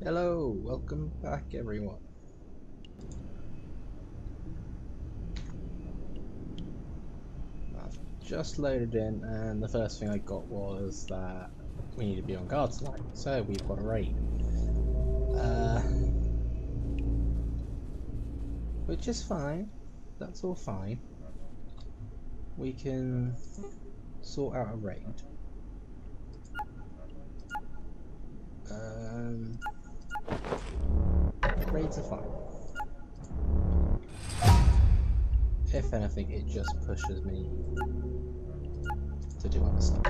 Hello, welcome back everyone. I've just loaded in and the first thing I got was that we need to be on guard tonight, so we've got a raid. Which is fine, that's all fine. We can sort out a raid. Raids are fine. If anything, it just pushes me to do other stuff.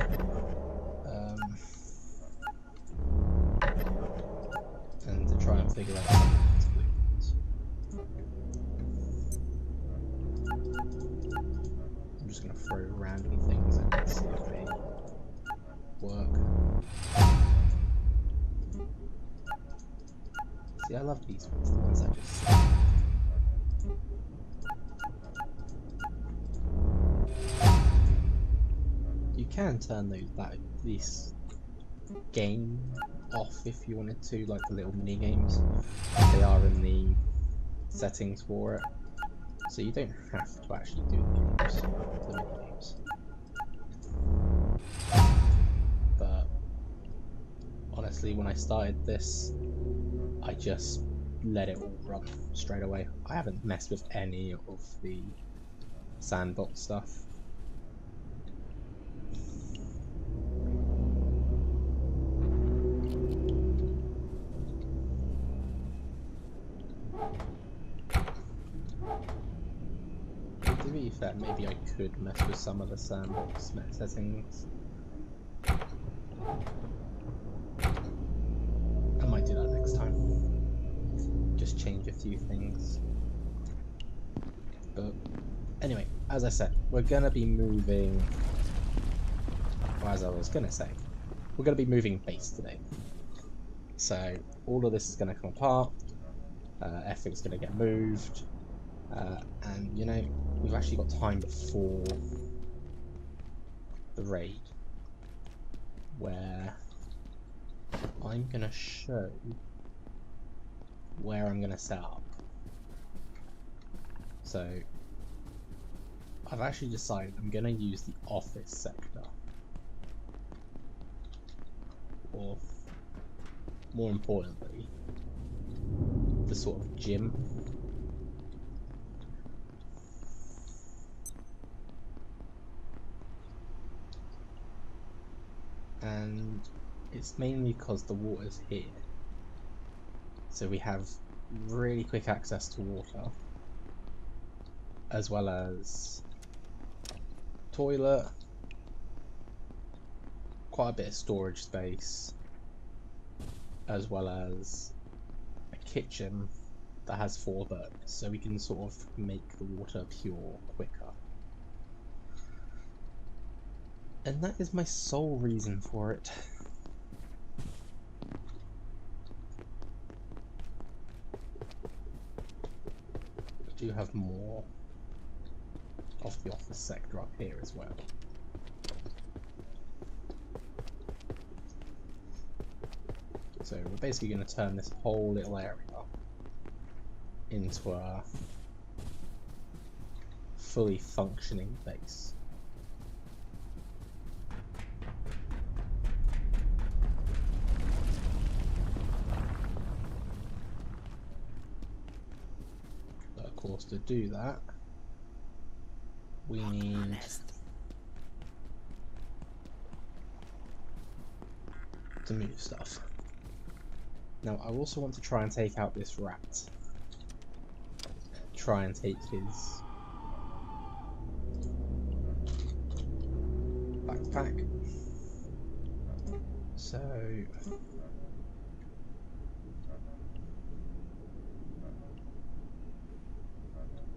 And to try and figure out some of these movements. I'm just going to throw random things in and see if they work. See, I love these ones, the ones that just you can turn this game off if you wanted to, like the little mini games. They are in the settings for it, so you don't have to actually do the mini games. But honestly, when I started this, I just let it all run straight away. I haven't messed with any of the sandbox stuff. To be fair, maybe I could mess with some of the sandbox settings. I might do that next time. Just change a few things. But anyway, as I said, we're gonna be moving, or as I was gonna say, we're gonna be moving base today. So all of this is gonna come apart, everything's gonna get moved, and you know, we've actually got time before the raid where I'm gonna show where I'm gonna set up. So I've actually decided I'm gonna use the office sector, or more importantly, the sort of gym. And it's mainly because the water's here, so we have really quick access to water, as well as toilet, quite a bit of storage space, as well as a kitchen that has 4 burners, so we can sort of make the water pure quicker. And that is my sole reason for it. I do have more of the office sector up here as well. So we're basically going to turn this whole little area into a fully functioning base. But of course, to do that, we need to move stuff. Now, I also want to try and take out this rat. Try and take his backpack. So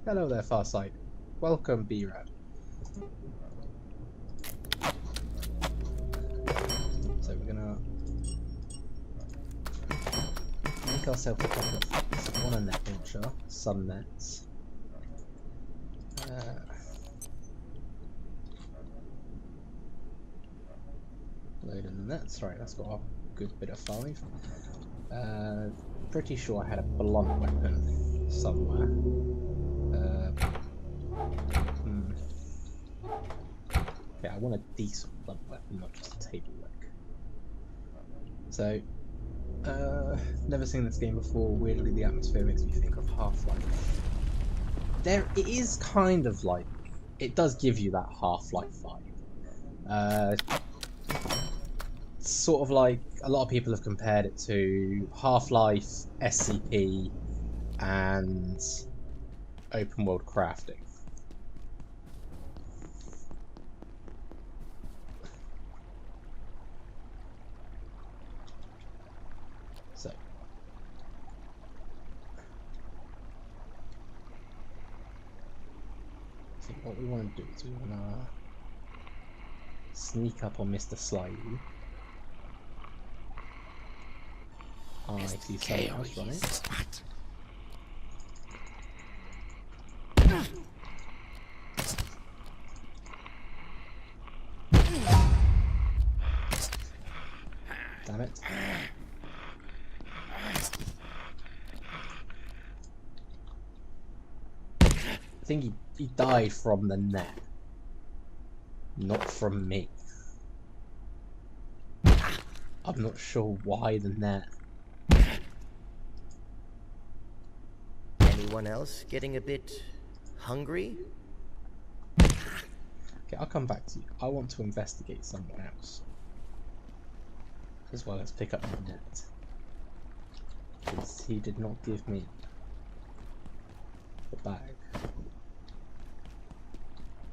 hello there, Farsight. Welcome, B-Rat. So we're gonna make ourselves a couple of things. One a net launcher, some nets. Load in the nets, right, that's got a good bit of 5. Pretty sure I had a blunt weapon somewhere. Okay, I want a decent blunt weapon, not just a table leg. So, never seen this game before. Weirdly, the atmosphere makes me think of Half-Life. It is kind of like, it does give you that Half-Life vibe. Sort of like, a lot of people have compared it to Half-Life, SCP, and open world crafting. So, I think what we want to do is we want to sneak up on Mr. Slidey. Oh, I see someone else running. Damn it. I think he died from the net, not from me. I'm not sure why the net. Anyone else getting a bit hungry? Okay, I'll come back to you. I want to investigate someone else, as well as pick up the net, because he did not give me the bag.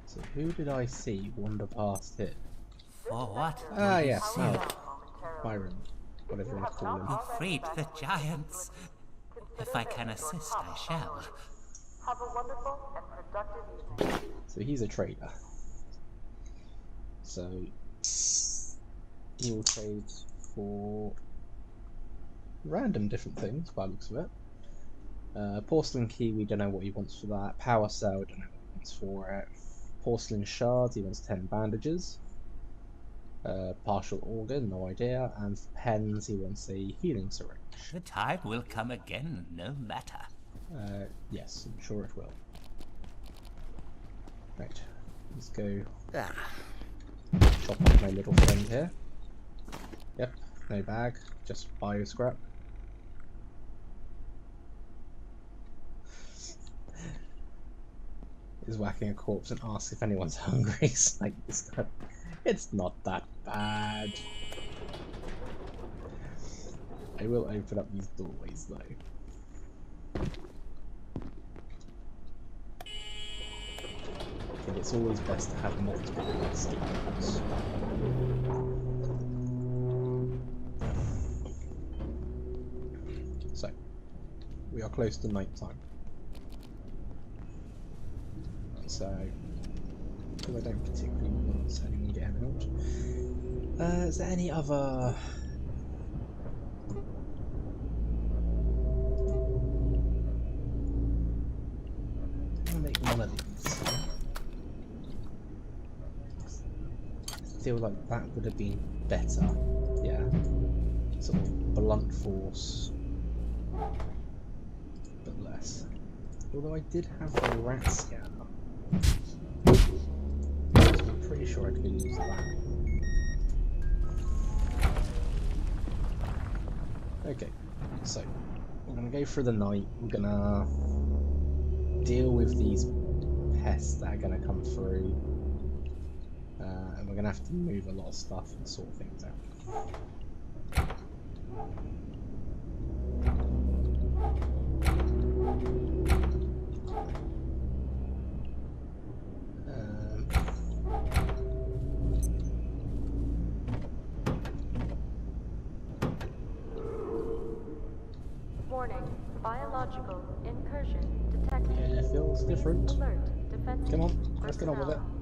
So who did I see wander past here? For what? Ah, yes, oh, Byron, whatever you want to call him. You freed the giants. If I can assist, I shall. Have a wonderful and productive evening. So he's a trader. So he will trade for random different things by the looks of it. Porcelain key, we don't know what he wants for that. Power cell, we don't know what he wants for it. Porcelain shards, he wants 10 bandages. Partial organ, no idea. And for pens, he wants a healing syringe. The time will come again, no matter. Yes, I'm sure it will. Right, let's go chop off my little friend here. Yep, no bag, just bio scrap. He's whacking a corpse and asks if anyone's hungry. It's like, it's not that bad. I will open up these doorways though. But it's always best to have multiple escape routes. So, we are close to night time. So, because I don't particularly want anyone getting out. Is there any other... I'm gonna make one of these. I feel like that would have been better. Yeah. Sort of blunt force, but less. Although I did have a rat scanner. So I'm pretty sure I could use that. Okay, so we're gonna go through the night. We're gonna deal with these pests that are gonna come through, and we're gonna have to move a lot of stuff and sort things out. Warning, biological incursion detected. Yeah, it feels different. Alert, defensive. Come on, let's get on with it. personnel.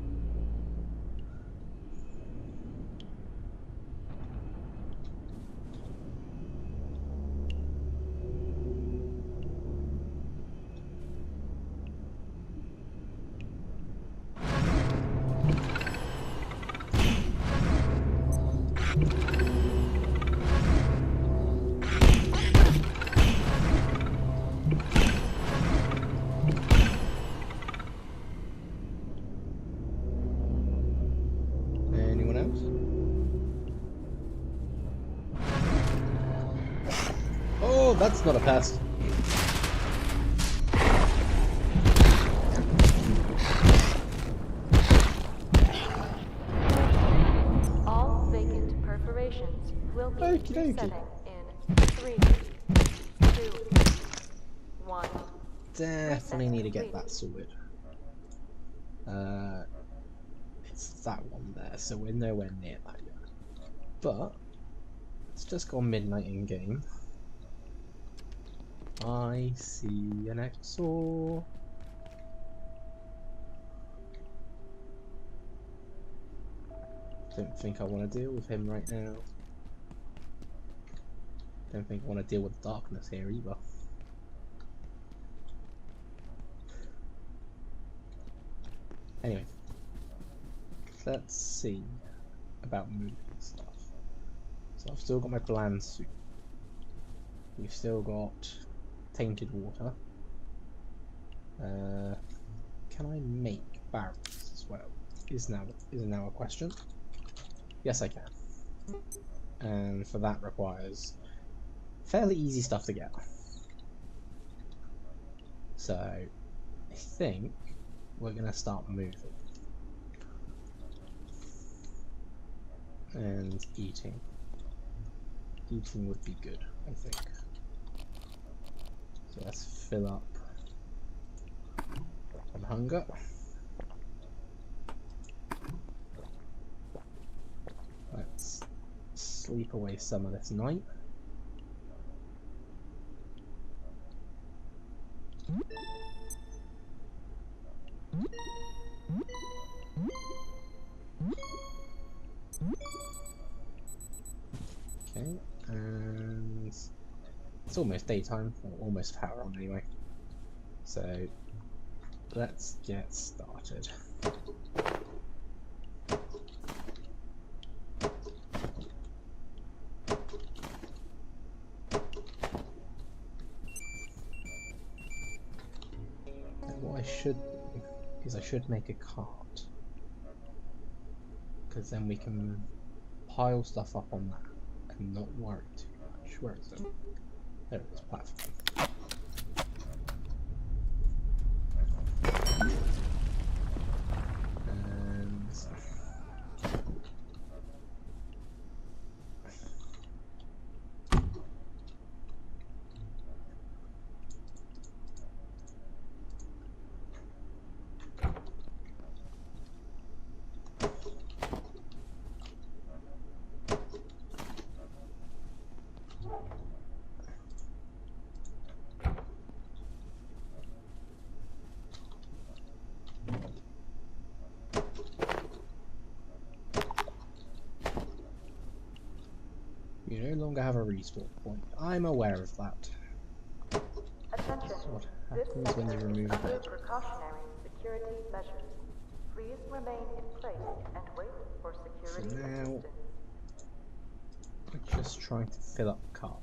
That's not a pest. All vacant perforations will be Okie dokie. resetting in 3, 2, 1. Definitely need to get that sorted. It's that one there, so we're nowhere near that yet. But it's just gone midnight in game. I see an Exor. Don't think I want to deal with him right now. Don't think I want to deal with darkness here either. Anyway, let's see about moving stuff. So I've still got my bland suit. We've still got tainted water. Can I make barrels as well? Is now a question. Yes, I can. And for that requires fairly easy stuff to get. So I think we're gonna start moving and eating. Eating would be good, I think. So let's fill up on hunger. Let's sleep away some of this night. Okay, and it's almost daytime, or almost power on anyway. So let's get started. And what I should do is I should make a cart, because then we can pile stuff up on that and not worry too much. Where is it? There it is, platform. And you no longer have a respawn point. I'm aware of that. Attention. This is what This happens when you sector is remove a under bed. precautionary security measures. Please remain in place and wait for For security now, assistance. we're just trying to fill up the cart.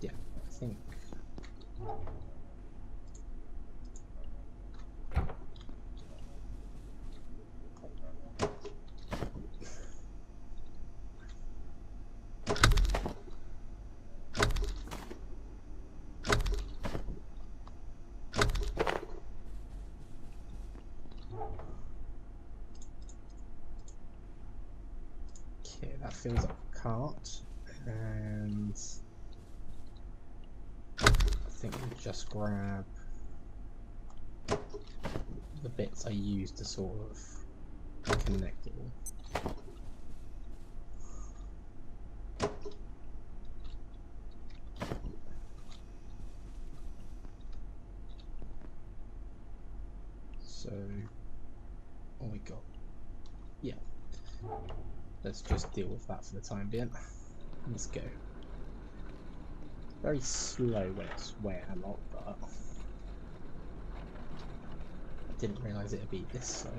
Yeah, I think. Okay, that fills up the cart, and I think we'll just grab the bits I used to sort of connect it all. So, what we got? Yeah. Let's just deal with that for the time being. Let's go. Very slow when it's weighing a lot, but I didn't realise it'd be this slow.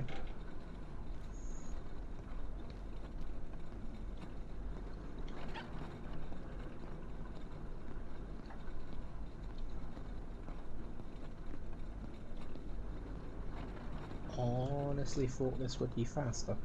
honestly thought this would be faster.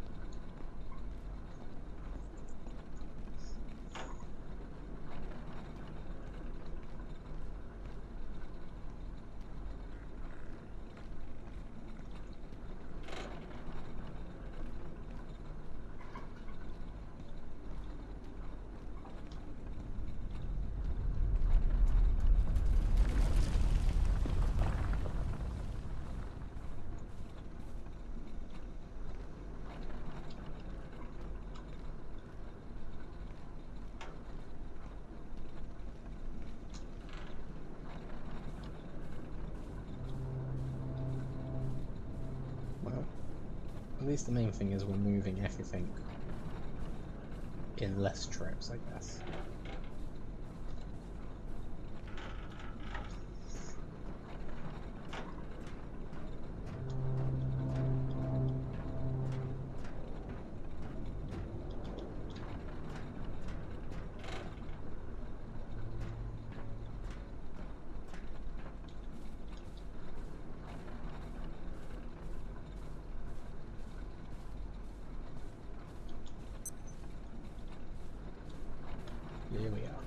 Well, at least the main thing is we're moving everything in less trips, I guess. Here we are.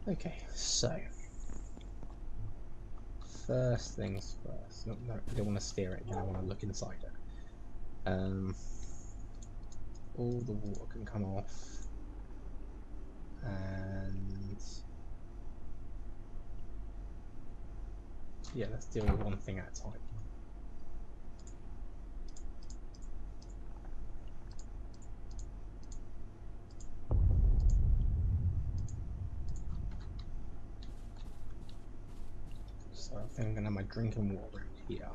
Okay, so first things first. No, I don't want to steer it, I want to look inside it. All the water can come off, and yeah, let's deal with one thing at a time. So I think I'm gonna have my drinking water in here.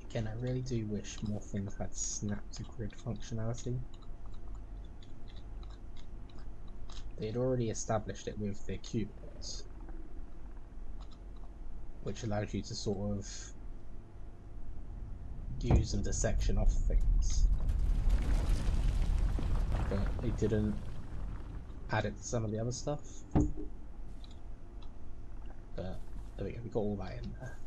Again, I really do wish more things had snap to grid functionality. They had already established it with their cubicles, which allows you to sort of use them to section off things. But they didn't add it to some of the other stuff. But there we go, we got all that in there.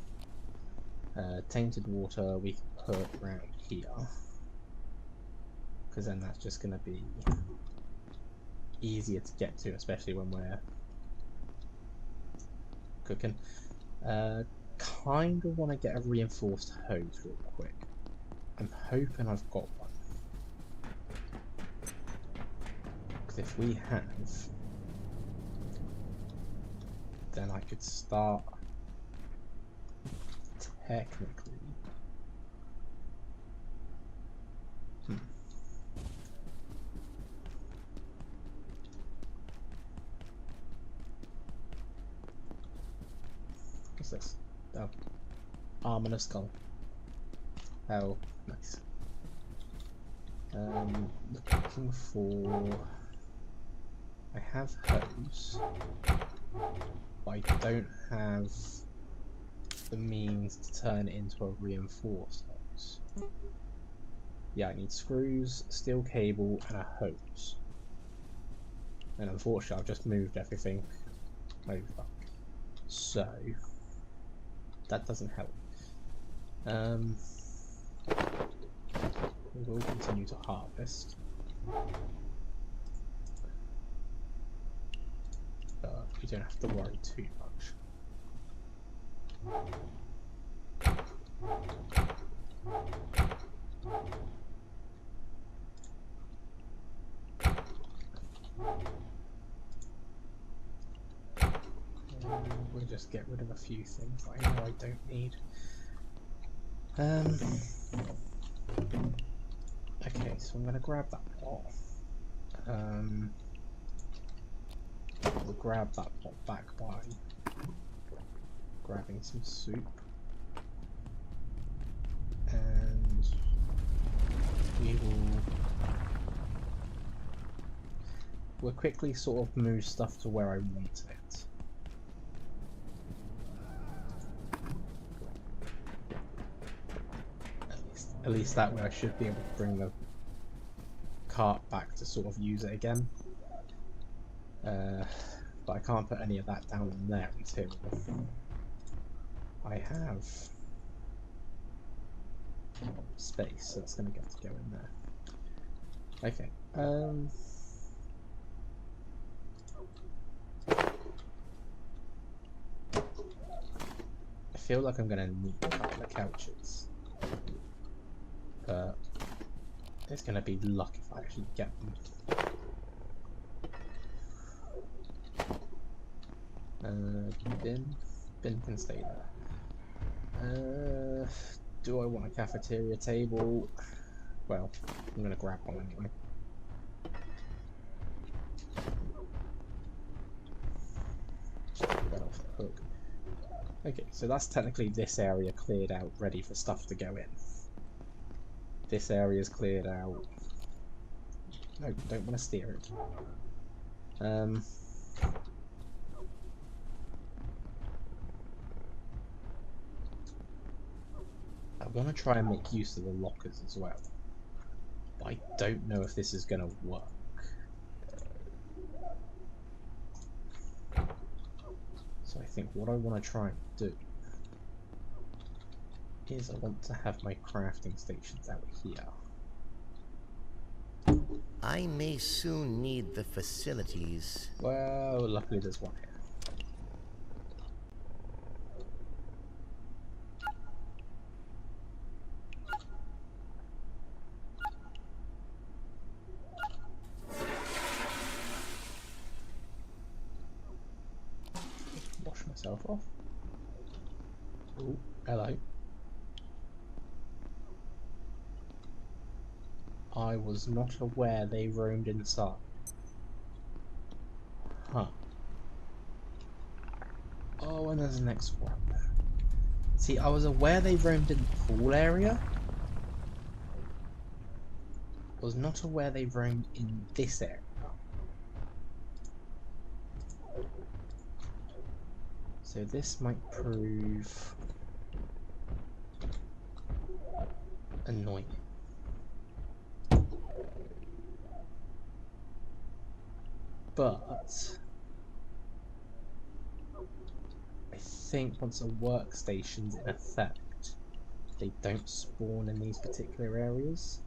Tainted water we can put around here, because then that's just going to be easier to get to, especially when we're cooking. Kind of want to get a reinforced hose real quick. I'm hoping I've got one, because if we have, then I could start technically. What's this? Oh, arm and a skull. Oh, nice. Looking for. I have hose, but I don't have the means to turn it into a reinforced hose. Yeah, I need screws, steel cable, and a hose. And unfortunately, I've just moved everything over. So that doesn't help. We will continue to harvest, but we don't have to worry too much. We'll just get rid of a few things that I know I don't need. Okay, so I'm gonna grab that pot. We'll grab that pot back by grabbing some soup. we'll quickly sort of move stuff to where I want it. At least that way I should be able to bring the cart back to sort of use it again. But I can't put any of that down in there until I have space, so it's going to have to go in there. Okay. I feel like I'm going to need a couple of couches, but it's going to be luck if I actually get them. Bin can stay there. Do I want a cafeteria table? Well, I'm going to grab one anyway. That off the hook. Okay, so that's technically this area cleared out, ready for stuff to go in. This area is cleared out. No, don't want to steer it. I'm want to try and make use of the lockers as well, but I don't know if this is going to work. So I think what I want to try and do is I want to have my crafting stations out here. I may soon need the facilities. Well, luckily there's one here. Wash myself off. Oh, hello. I was not aware they roamed inside. Huh. Oh, and there's an next one. See, I was aware they roamed in the pool area. I was not aware they roamed in this area. So this might prove annoying. But I think once a workstation's in effect, they don't spawn in these particular areas.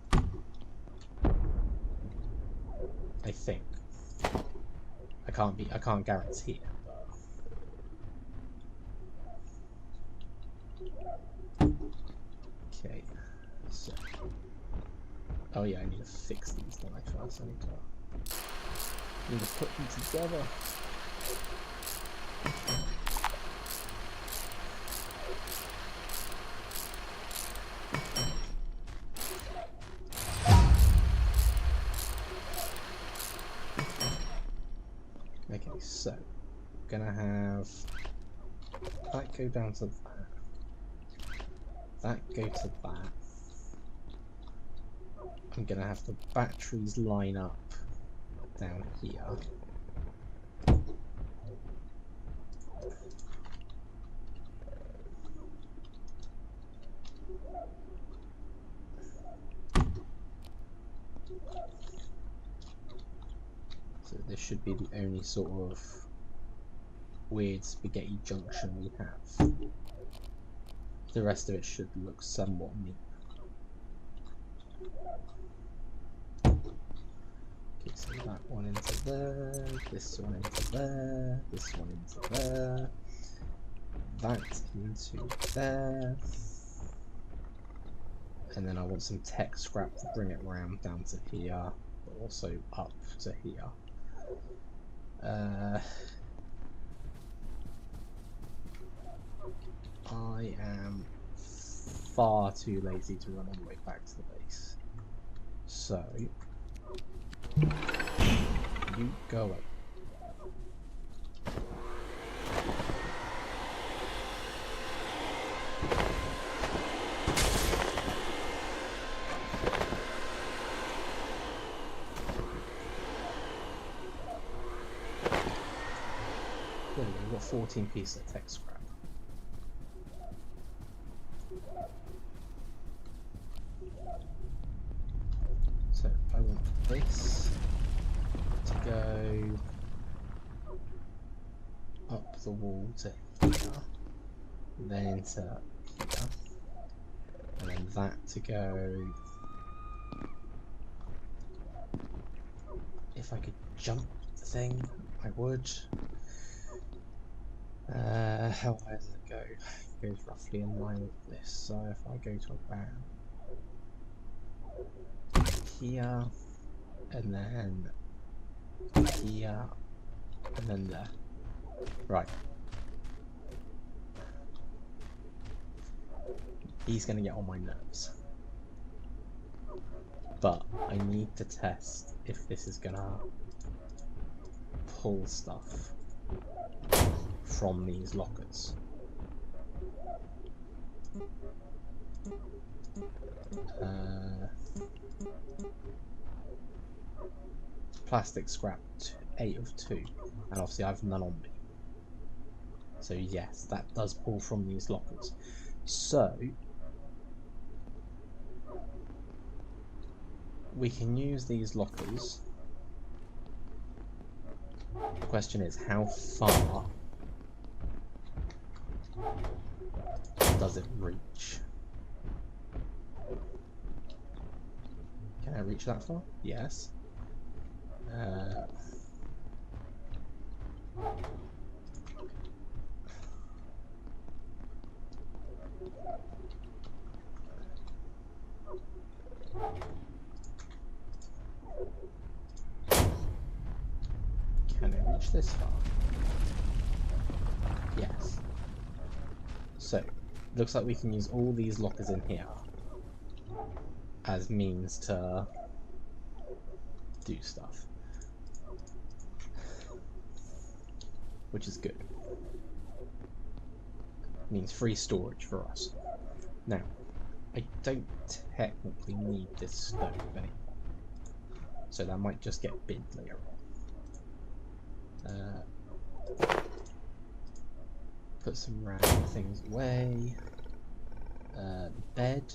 I think. I can't guarantee it. Okay, so oh yeah, I need to fix these, don't I? First, I need to put them together. Okay, so gonna have that go down to that go to that. I'm gonna have the batteries line up down here. So this should be the only sort of weird spaghetti junction we have. The rest of it should look somewhat neat. Okay, so that one into there, this one into there, this one into there, that into there, and then I want some tech scrap to bring it round down to here, but also up to here. I am far too lazy to run all the way back to the base, so you go away. There we go, we've got 14 pieces of tech scrap. So I want this to go up the wall to here, then into here, and then that to go. If I could jump the thing, I would. How high does it go? It goes roughly in line with this. So if I go to about here, and then here, and then there. Right. He's gonna get on my nerves. But I need to test if this is gonna pull stuff from these lockers. Plastic scrap 8 of 2, and obviously I've none on me. So yes, that does pull from these lockers. So we can use these lockers. The question is, how far does it reach? Can I reach that far? Yes. Can I reach this far? Yes. So, looks like we can use all these lockers in here as means to do stuff, which is good. Means free storage for us. Now, I don't technically need this stove anymore, so that might just get binned later on. Put some random things away. Bed.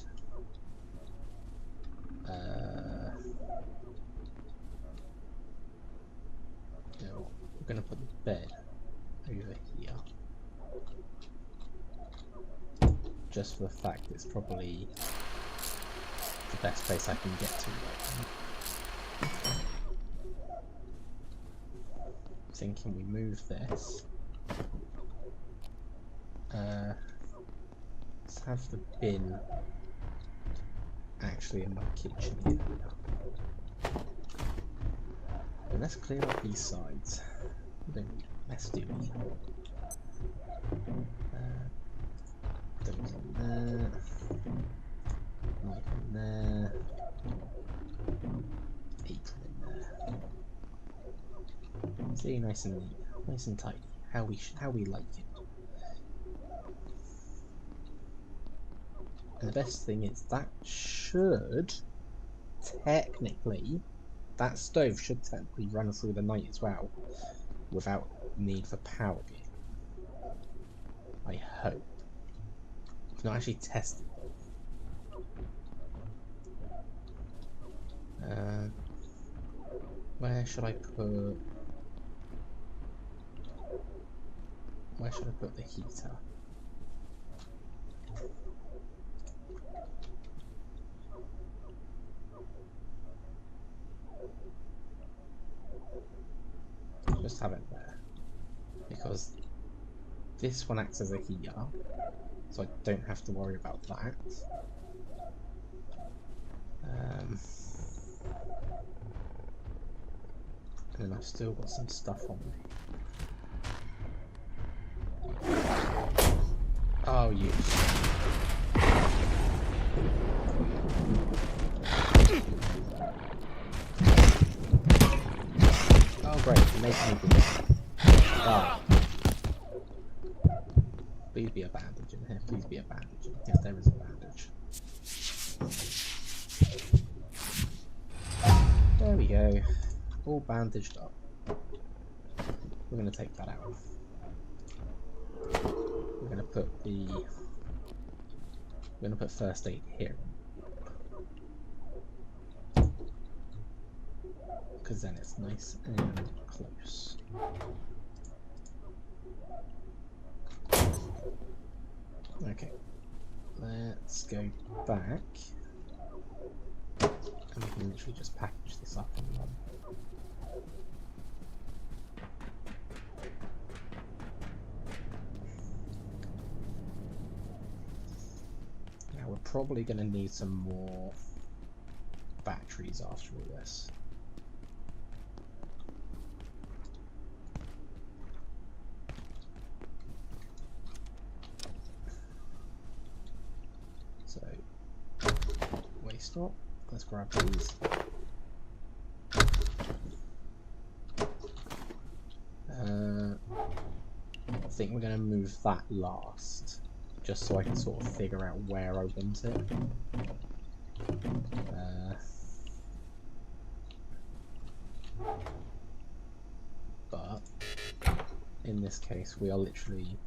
No, we're gonna put the bed over here, just for the fact it's probably the best place I can get to right now. Thinking we move this. Let's have the bin actually in my kitchen area. And let's clear up these sides. We don't need a mess, do we? Those on there. Knife in there. Apron in there. See, nice and neat, nice and tidy. How we like it. And the best thing is that should technically, that stove should technically run through the night as well, without need for power being. I hope. I've not actually tested it. Where should I put? Where should I put the heater? Just have it there, because this one acts as a heater, so I don't have to worry about that. And then I've still got some stuff on me. Oh, you. Oh, great. It makes me good. Oh. Please be a bandage in here. Please be a bandage in here. There is a bandage. There we go. All bandaged up. We're going to take that out. we're gonna put first aid here, because then it's nice and close. Okay, let's go back, and we can literally just package this up and run. Now we're probably going to need some more batteries after all this. So, waste rock, let's grab these. I think we're going to move that last, just so I can sort of figure out where I want it. But in this case, we are literally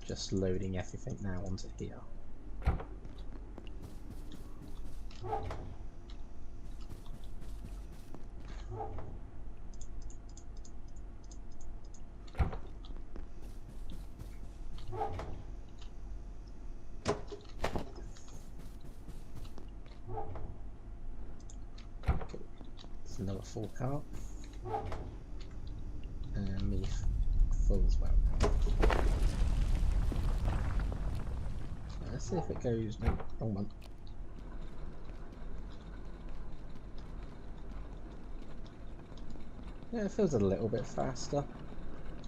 just loading everything now onto here. It's another full cart, and me full as well. Let's see if it goes. No, wrong one. Yeah, it feels a little bit faster.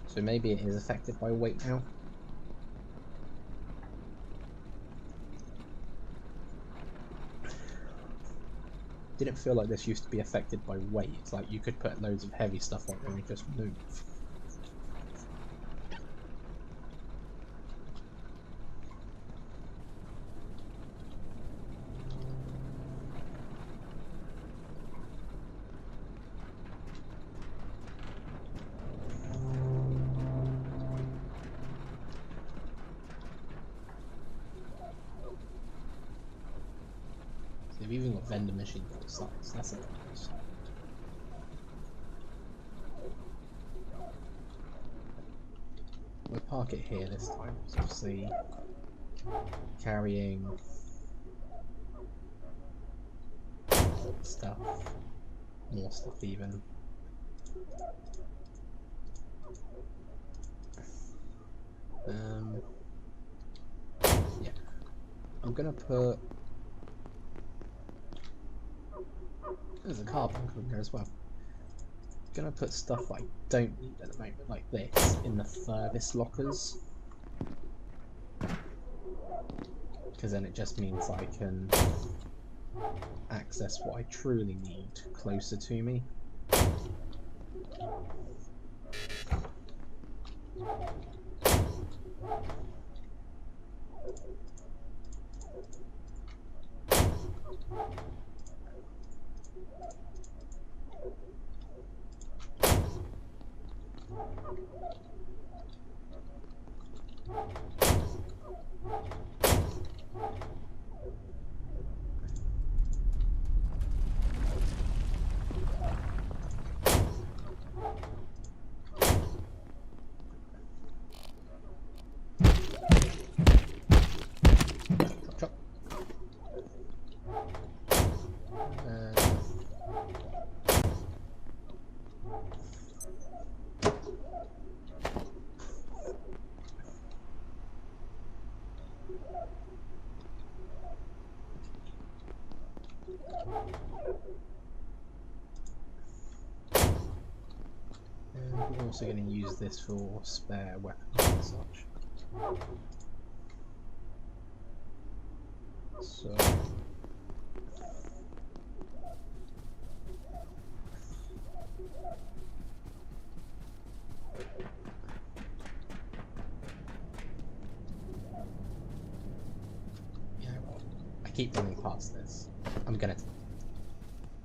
So maybe it is affected by weight now. Didn't feel like this used to be affected by weight. It's like you could put loads of heavy stuff on it and just move. They've even got vendor machine full size. That's a bonus. We'll park it here this time. So obviously carrying stuff, more stuff even. Yeah, I'm gonna put. There's a car bunker in there as well. I'm gonna put stuff I don't need at the moment, like this, in the furthest lockers. Because then it just means I can access what I truly need closer to me. And we're also going to use this for spare weapons and such. So yeah, well, I keep running past this. I'm gonna.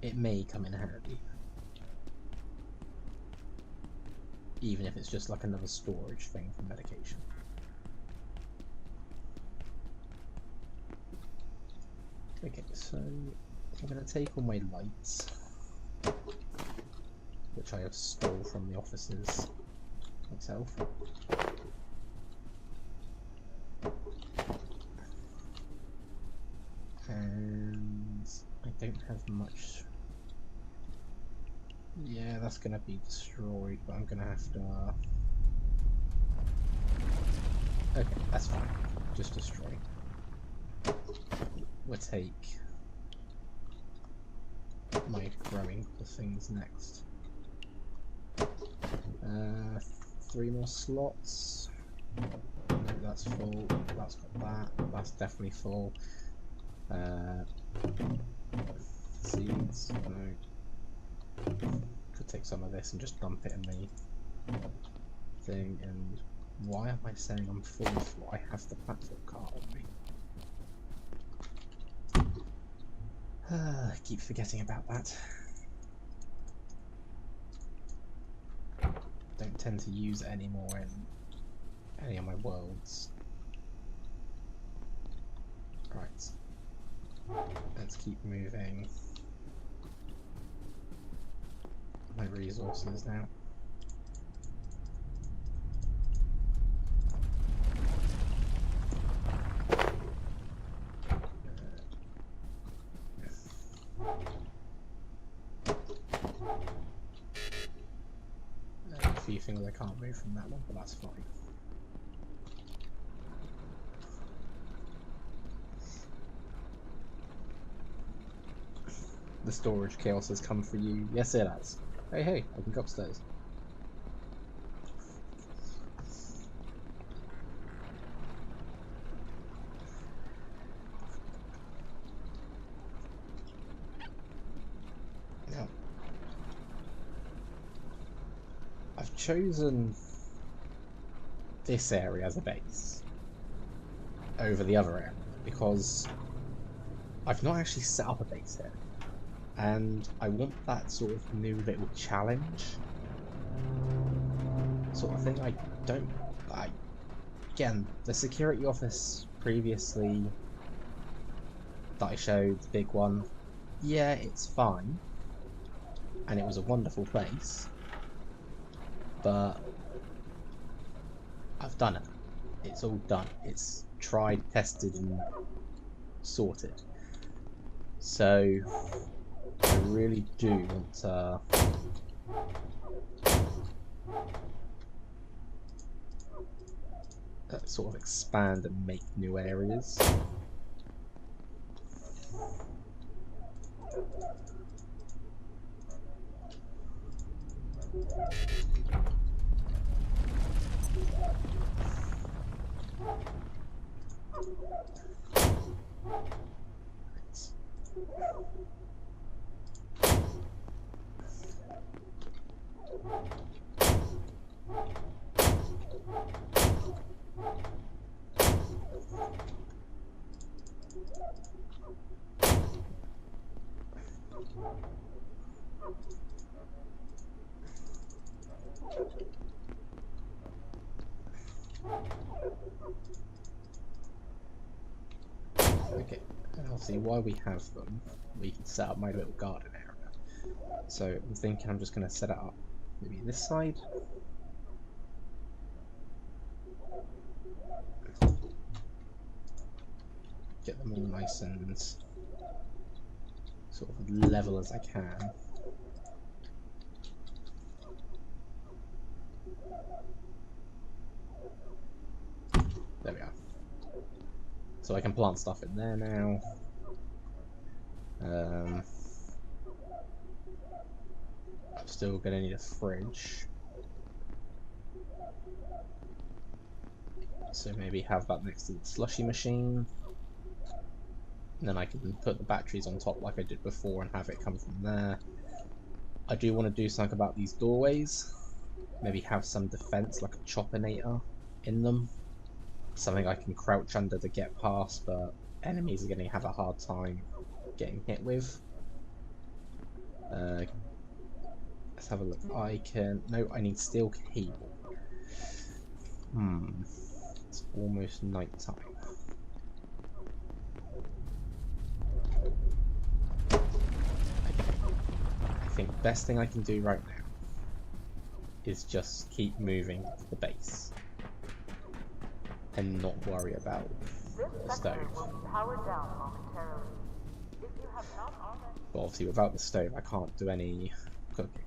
It may come in handy. even if it's just like another storage thing for medication. Okay, so I'm going to take all my lights, which I have stole from the offices myself. And I don't have much. Yeah, that's going to be destroyed, but I'm going to have to... Okay, that's fine. Just destroy. We'll take my growing things next. 3 more slots. No, that's full. That's got that. That's definitely full. Seeds. No. Could take some of this and just dump it in the thing. And why am I saying I'm full for? I have the platform cart on me. I keep forgetting about that. Don't tend to use it anymore in any of my worlds. Right. Let's keep moving my resources now. A few things I can't move from that one, but that's fine. The storage chaos has come for you. Yes, it has. Hey, hey, I can go upstairs. Now, I've chosen this area as a base over the other area because I've not actually set up a base here. And I want that sort of new little challenge sort of thing. Again, the security office previously that I showed, the big one, yeah, it's fine. And it was a wonderful place. But I've done it. It's all done. It's tried, tested, and sorted. So I really do want to sort of expand and make new areas. Okay, and obviously while we have them, we can set up my little garden area. So I'm thinking I'm just going to set it up maybe this side. Get them all nice and sort of level as I can. There we are. So I can plant stuff in there now. I'm still going to need a fridge. So maybe have that next to the slushy machine. And then I can put the batteries on top like I did before and have it come from there. I do want to do something about these doorways. Maybe have some defense like a choppinator in them. Something I can crouch under to get past, but enemies are going to have a hard time getting hit with. Let's have a look. I can... No, I need steel cable. It's almost night time. I think the best thing I can do right now is just keep moving to the base and not worry about the stove. Powered down momentarily. If you have not already... But obviously without the stove I can't do any cooking.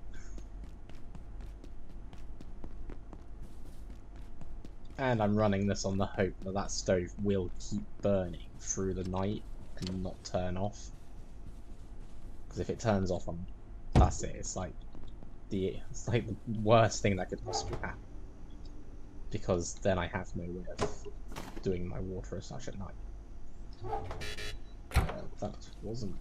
And I'm running this on the hope that that stove will keep burning through the night and not turn off. Because if it turns off, that's it. It's like the worst thing that could possibly happen. Because then I have no way of doing my water as such at night. That wasn't...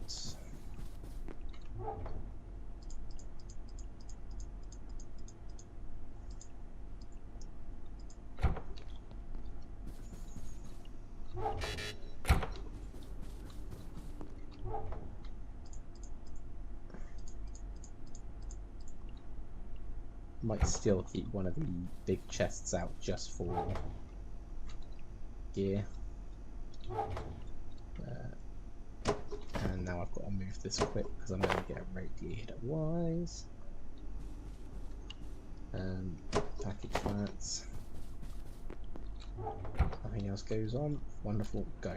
Might still keep one of the big chests out just for gear. And now I've got to move this quick because I'm going to get radiator wise. Package flats. Nothing else goes on. Wonderful. Go.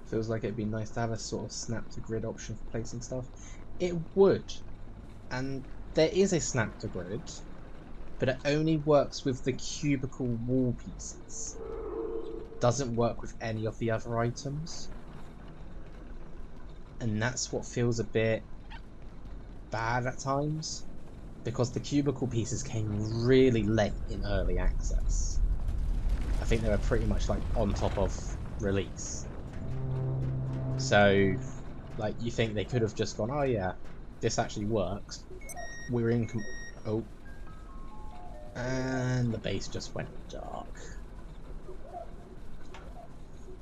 Feels like it'd be nice to have a sort of snap to grid option for placing stuff. It would. And there is a snap to grid, but it only works with the cubicle wall pieces. Doesn't work with any of the other items. And that's what feels a bit bad at times, because the cubicle pieces came really late in early access. I think they were pretty much like on top of release. So, like, you think they could have just gone, oh yeah, this actually works. We're in... Oh. And the base just went dark.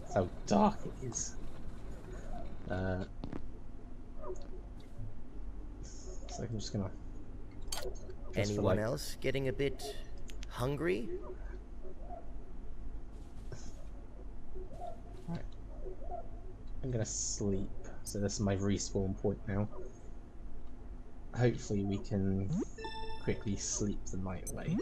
That's how dark it is. So I'm just gonna... Anyone else getting a bit hungry? Right. I'm gonna sleep. So this is my respawn point now. Hopefully we can quickly sleep the night away.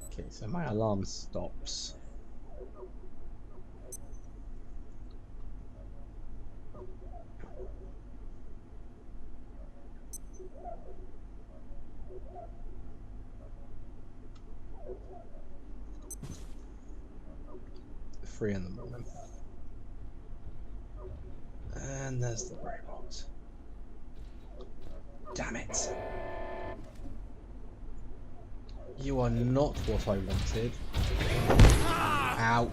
Okay, so my alarm stops. Three in the morning. And there's the robot. Damn it! You are not what I wanted. Ow.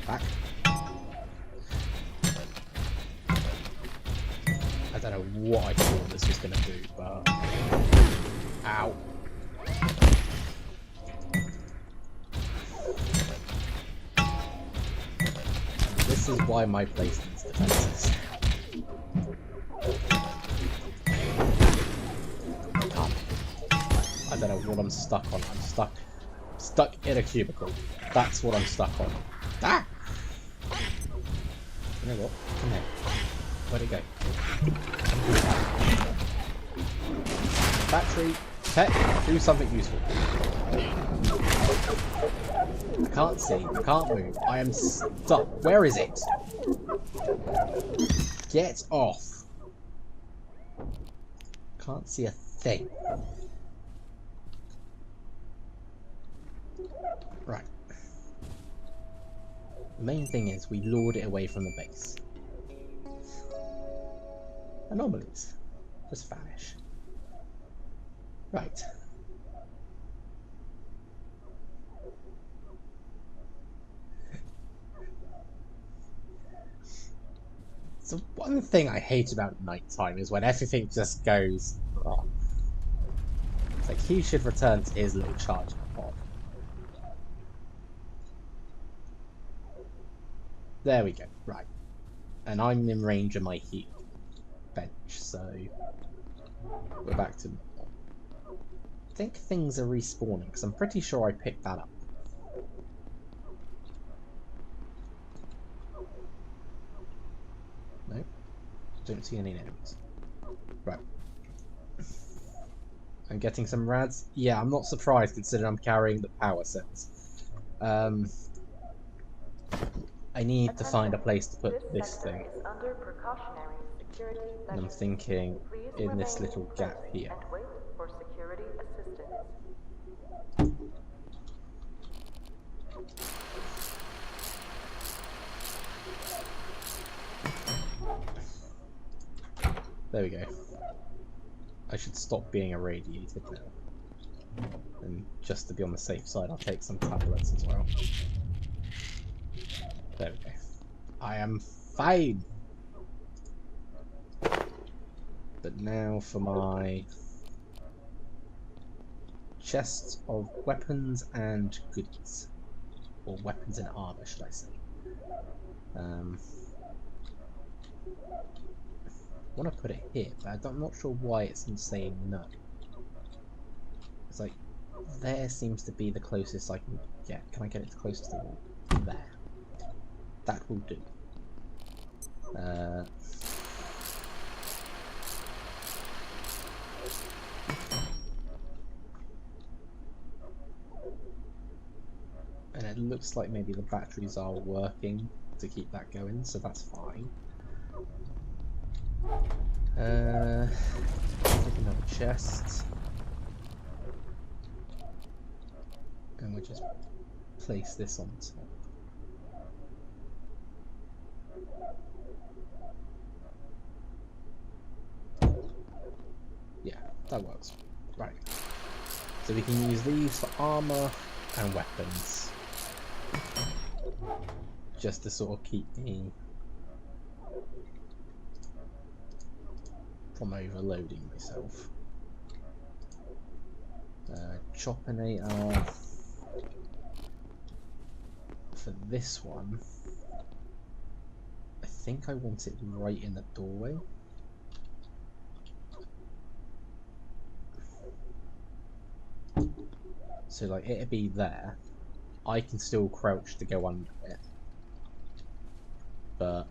Back. I don't know what I thought this was going to do, but... Ow. This is why my place needs defenses. I don't know what I'm stuck on. I'm stuck in a cubicle. That's what I'm stuck on. Ah! You know what? Come here. Where'd it go? Battery. Pet. Do something useful. I can't see. I can't move. I am stuck. Where is it? Get off. Can't see a thing. Right. The main thing is we lured it away from the base. Anomalies. Just vanish. Right. One thing I hate about nighttime is when everything just goes wrong. It's like he should return to his little charging pod. There we go, right. And I'm in range of my heal bench, so we're back to normal. I think things are respawning, because I'm pretty sure I picked that up. No, don't see any enemies. Right. I'm getting some rads. Yeah, I'm not surprised considering I'm carrying the power cells. I need to find a place to put this thing. And I'm thinking in this little gap here. And wait for security assistance. There we go. I should stop being irradiated now. And just to be on the safe side, I'll take some tablets as well. There we go. I am fine! But now for my chest of weapons and goodies. Or weapons and armor, should I say. I want to put it here, but I'm not sure why it's saying no. It's like, there seems to be the closest I can get. Can I get it closest to the wall? There. That will do. And it looks like maybe the batteries are working to keep that going, so that's fine. Take another chest. And we'll just place this on top. Yeah, that works. Right. So we can use these for armor and weapons. Just to sort of keep me from overloading myself. Chopinator. For this one, I think I want it right in the doorway. So like it'd be there. I can still crouch to go under it. But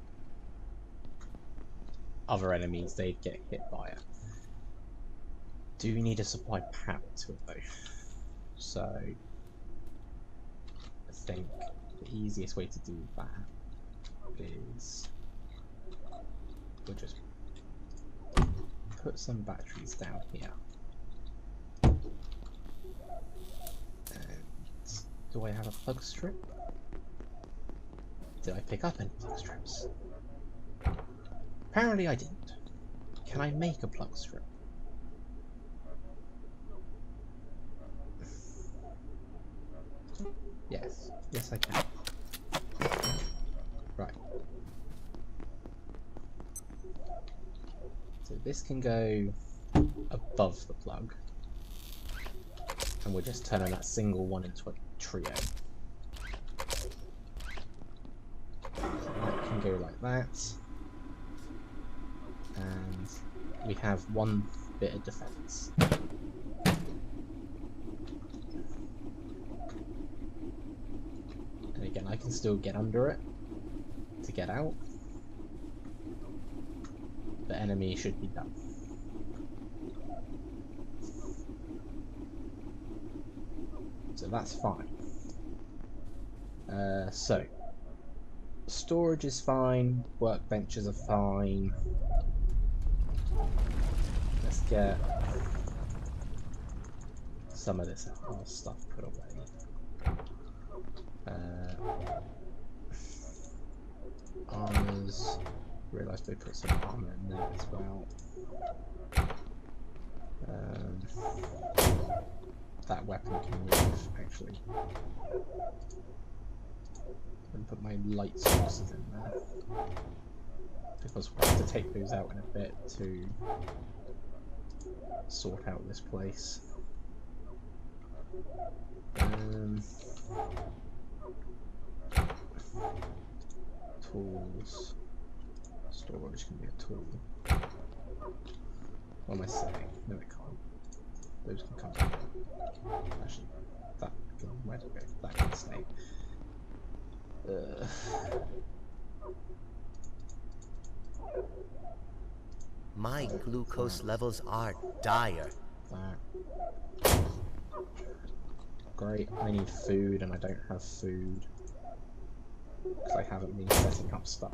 other enemies, they'd get hit by it. Do we need to supply power to it though? So I think the easiest way to do that is we'll just put some batteries down here. And do I have a plug strip? Did I pick up any plug strips? Apparently I didn't. Can I make a plug strip? Yes. Yes I can. Right. So this can go above the plug. And we're just turning that single one into a trio. So that can go like that. And we have one bit of defense. And again, I can still get under it to get out. The enemy should be done. So that's fine. So storage is fine, workbenches are fine. Let's get some of this stuff put away. Armors. Realised we put some armour in there as well. That weapon can move, actually. And put my light sources in there. because we'll have to take those out in a bit to sort out this place. Tools. Storage can be a tool. What am I saying? No, it can't. Those can come back. Actually, that can, where do it go? That can stay. My glucose levels are dire. That. Great, I need food and I don't have food. Because I haven't been setting up stuff.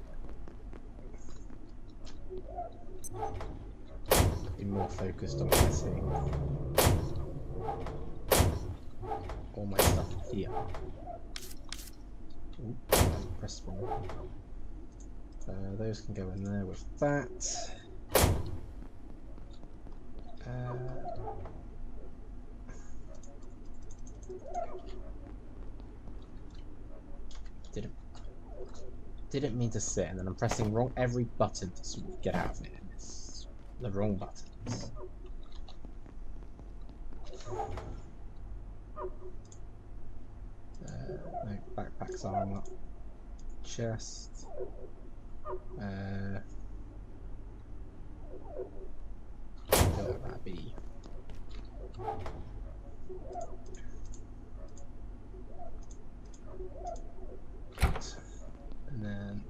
Be more focused on getting all my stuff here. Ooh, I pressed one. Those can go in there with that. Didn't mean to sit, and then I'm pressing every button to sort of get out of it, and it's the wrong buttons. No, backpack's armor, chest. That'd be. And then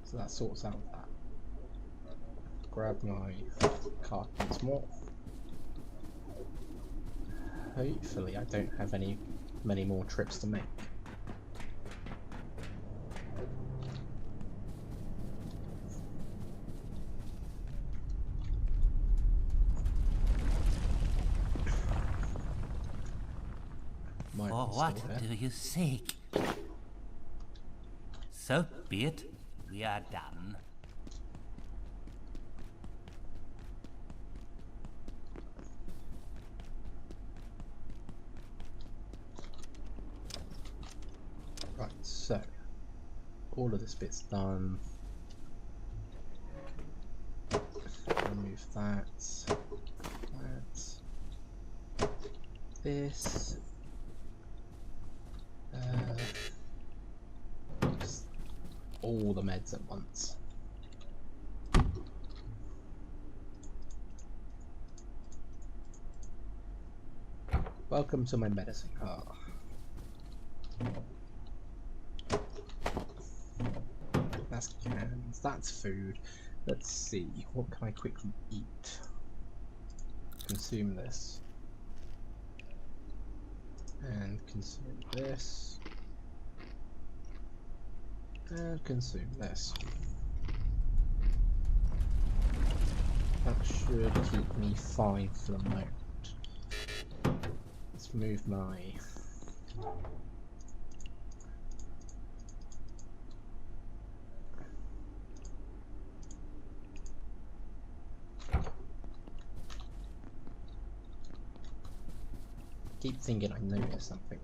so that sorts out that. Grab my card once more. Hopefully I don't have many more trips to make. For what do you seek? So be it. We are done. Right, so all of this bit's done. Remove that. This. Just all the meds at once. Welcome to my medicine car. That's cans, that's food. Let's see, what can I quickly eat? Consume this. And consume this. And consume this. That should keep me fine for the moment. Let's move my... keep thinking I notice something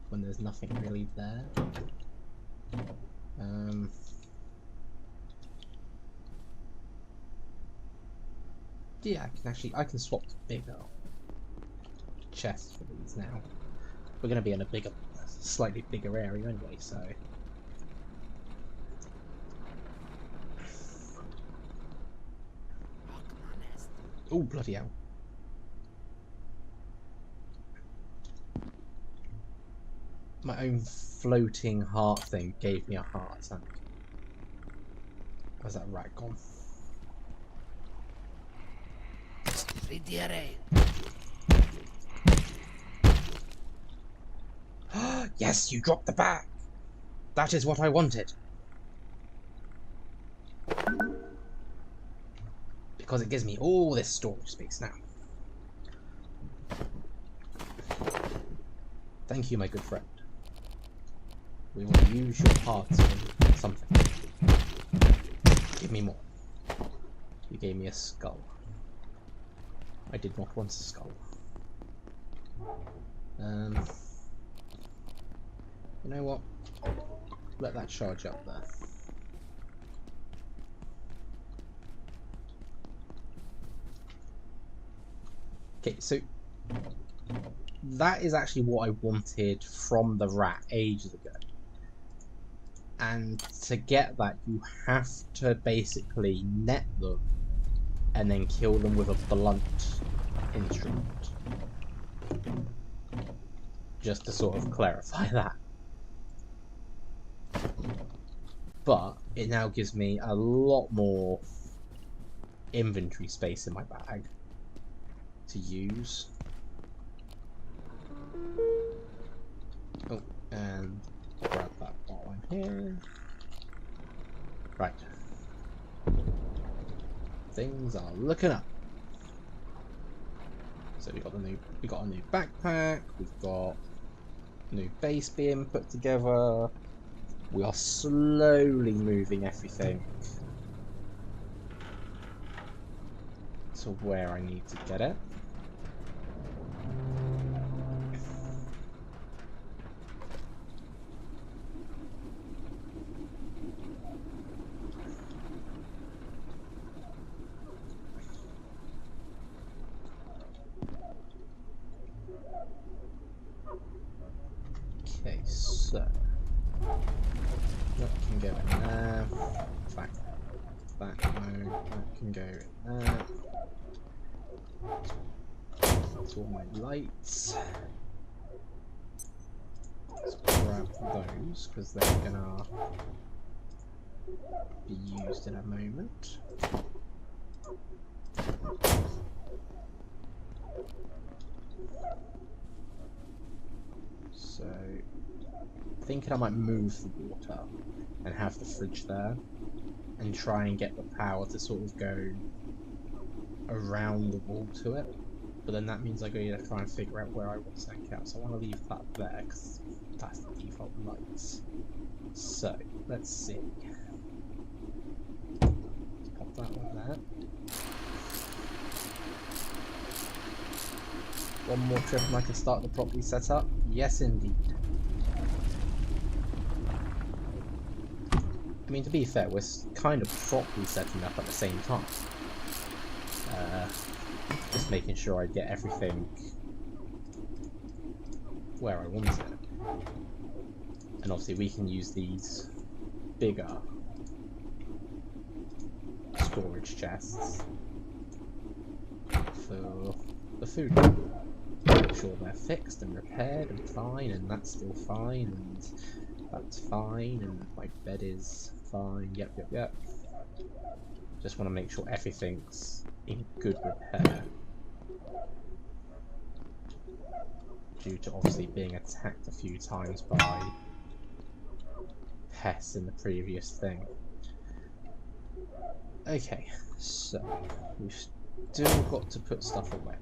when there's nothing really there. Yeah, I can swap to bigger chests for these now. We're going to be in a slightly bigger area anyway, so. Oh, bloody hell. My own floating heart thing gave me a heart attack. Where's that rat gone? Yes, you dropped the bag! That is what I wanted! Because it gives me all this storage space now. Thank you, my good friend. We will use your parts for something. Give me more. You gave me a skull. I did not want a skull. You know what? Let that charge up there. Okay, so that is actually what I wanted from the rat ages ago. And to get that, you have to basically net them and then kill them with a blunt instrument. Just to sort of clarify that. But it now gives me a lot more inventory space in my bag to use. Oh, and grab that while I'm here. Right. Things are looking up. So we got a new backpack, we've got a new base being put together. We are slowly moving everything to where I need to get it. Okay, so that can go in there. In fact, that can go in there. That's all my lights. Let's grab those because they're gonna be used in a moment. So, thinking I might move the water and have the fridge there and try and get the power to sort of go around the wall to it. But then that means I gotta try and figure out where I want to send out. So I want to leave that there because that's the default lights. So, let's see. Let's pop that one there. One more trip and I can start the properly set up? Yes, indeed. I mean, to be fair, we're kind of properly setting up at the same time. Just making sure I get everything where I want it. And obviously we can use these bigger storage chests for the food. Make sure they're fixed and repaired and fine, and that's still fine, and that's fine, and my bed is fine. Yep. Just want to make sure everything's in good repair. Due to obviously being attacked a few times by pests in the previous thing. Okay, so we've still got to put stuff away.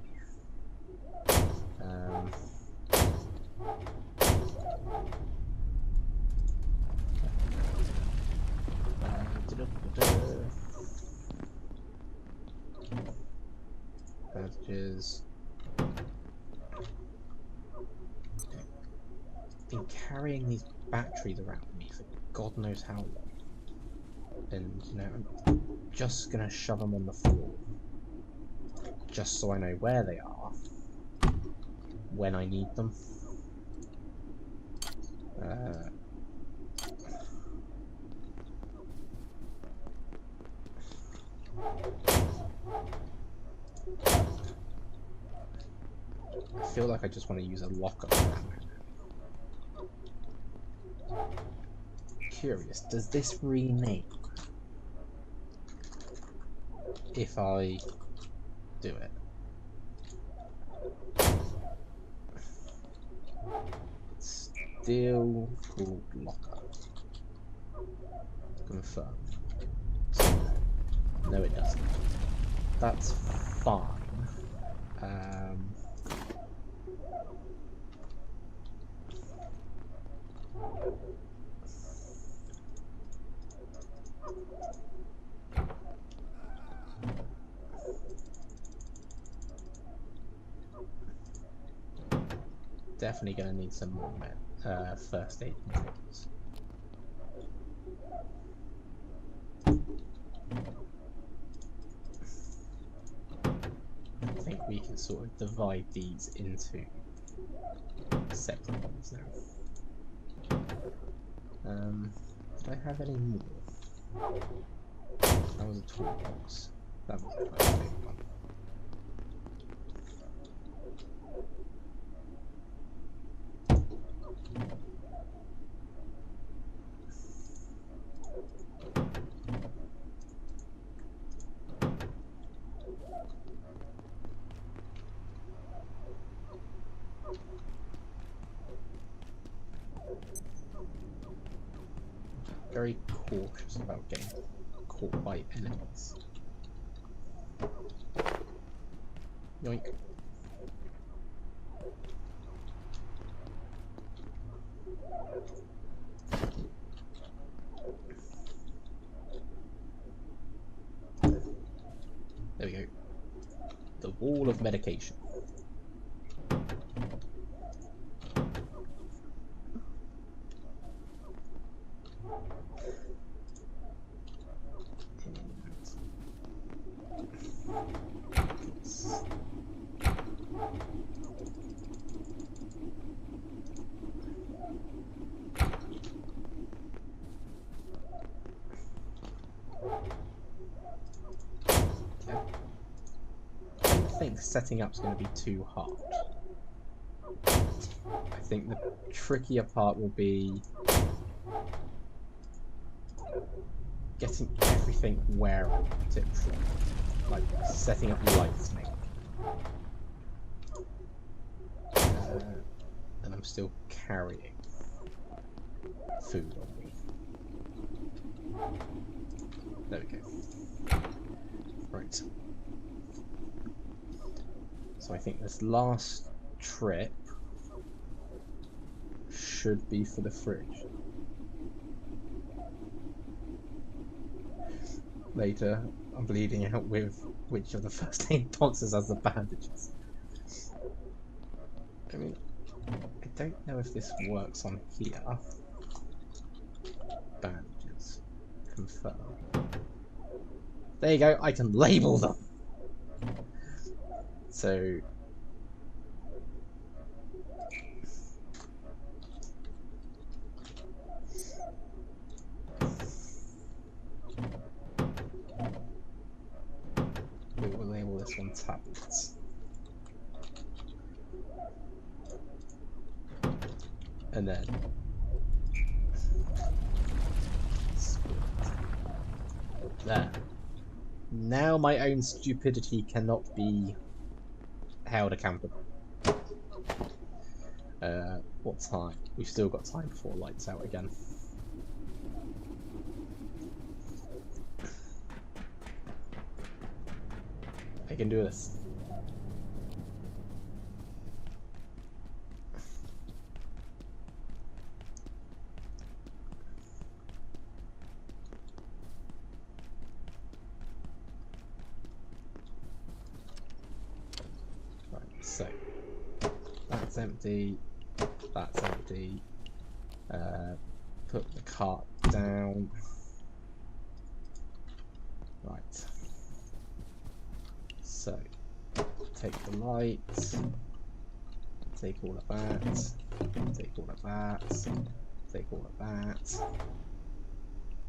Bandages. Been carrying these batteries around with me for God knows how long, and you know, I'm just gonna shove them on the floor, just so I know where they are when I need them. I feel like I just want to use a locker for that moment. Curious, does this rename if I do it? It's still called locker. Confirm. So no, it doesn't. That's fine. definitely going to need some more first aid containers. I think we can sort of divide these into separate ones now. Did I have any more? That was a toolbox. That was a first aid one. Very cautious about getting caught by enemies. Yoink. There we go. The wall of medication. I think setting up's going to be too hard. I think the trickier part will be getting everything where I want it from, like setting up lightning. And I'm still carrying food on me. There we go. Right. So I think this last trip should be for the fridge. Later, I'm bleeding out with which of the first aid boxes has the bandages. I mean, I don't know if this works on here. Bandages. Confirm. There you go, I can label them! So... we will label this one tablets. And then... there. Now my own stupidity cannot be held accountable. What time? We've still got time before lights out again. I can do this. Right, so that's empty. That's empty. Put the cart down. Right. So, take the light. Take all of that. Take all of that. Take all of that.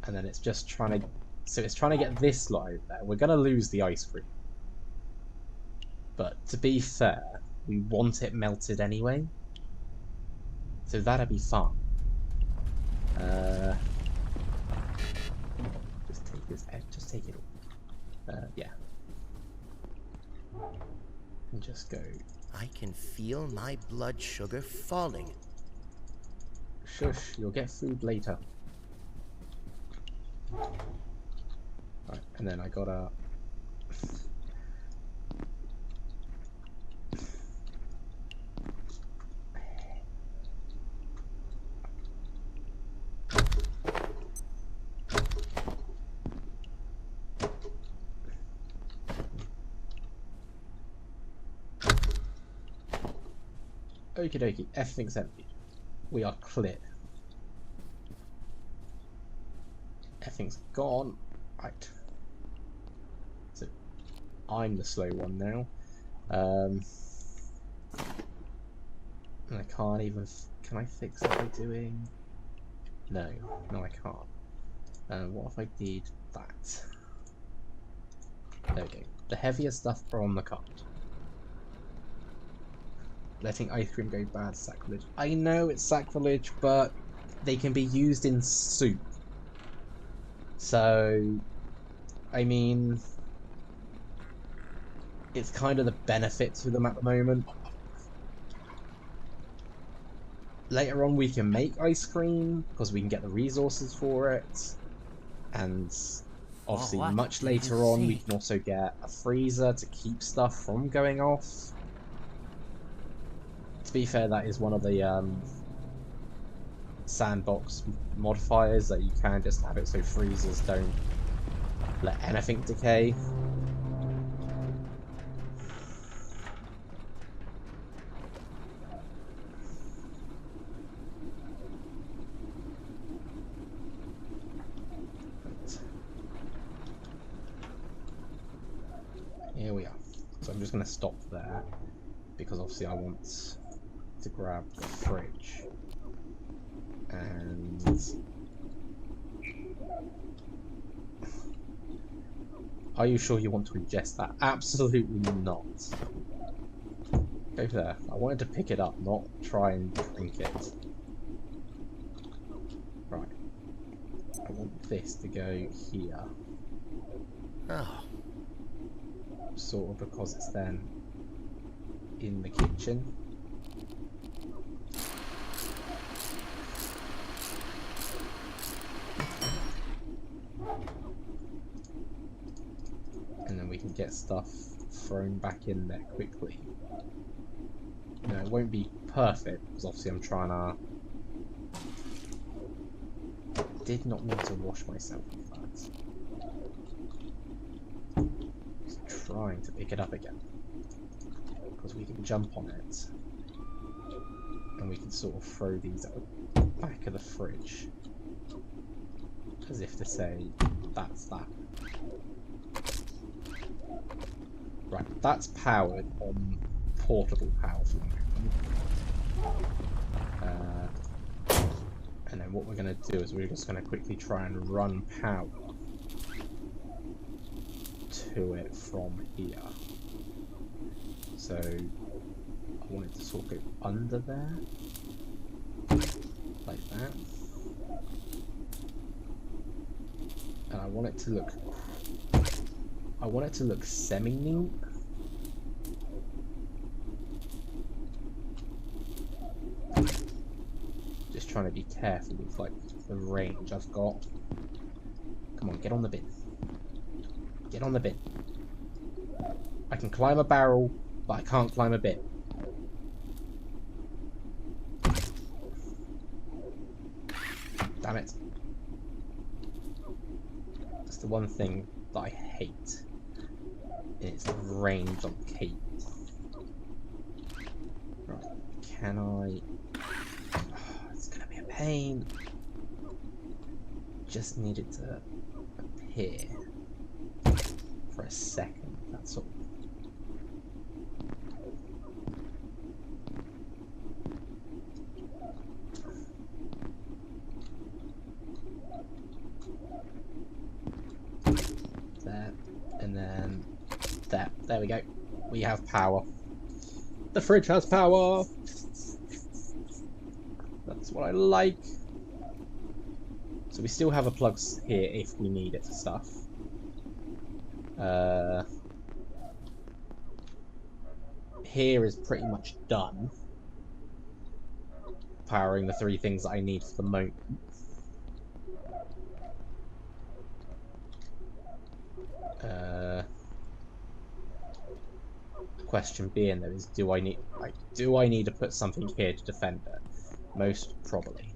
And then it's just trying to... so it's trying to get this light there. We're going to lose the ice cream. But to be fair, we want it melted anyway. So that'd be fun. Just take this edge, just take it all. Yeah. And just go. I can feel my blood sugar falling. Shush, you'll get food later. Right, and then I gotta... Okie dokie, everything's empty. We are clear. Everything's gone. Right. So I'm the slow one now. And I can't even. Can I fix that by doing? No, I can't. What if I did that? There we go. The heavier stuff are on the card. Letting ice cream go bad, sacrilege. I know it's sacrilege, but they can be used in soup. So, I mean, it's kind of the benefit to them at the moment. Later on we can make ice cream because we can get the resources for it, and obviously what much did you later on we say? can also get a freezer to keep stuff from going off. To be fair, that is one of the sandbox modifiers, that you can just have it so freezers don't let anything decay. Here we are. So I'm just going to stop there because obviously I want to grab the fridge. And are you sure you want to ingest that? Absolutely not. Go there. I wanted to pick it up, not try and drink it. Right. I want this to go here. Oh, Sort of because it's then in the kitchen. And then we can get stuff thrown back in there quickly. No, it won't be perfect because obviously I'm trying to. Did not need to wash myself with that. Just trying to pick it up again because we can jump on it and we can sort of throw these at the back of the fridge as if to say that's that. Right, that's powered on portable power for the moment. And then what we're going to do is we're just going to quickly try and run power to it from here. So I want it to sort of go under there, like that. And I want it to look semi-neat. Just trying to be careful with like the range I've got. Come on, get on the bin. Get on the bin. I can climb a barrel, but I can't climb a bin. Damn it. That's the one thing that I hate. It's the range on Kate. Right, can I... Oh, it's gonna be a pain. Just need it to appear for a second, that's all. There, and then there. There we go. We have power. The fridge has power! That's what I like. So we still have a plug here if we need it for stuff. Here is pretty much done. Powering the 3 things that I need for the moment. Question being though is, do I need to put something here to defend it? Most probably.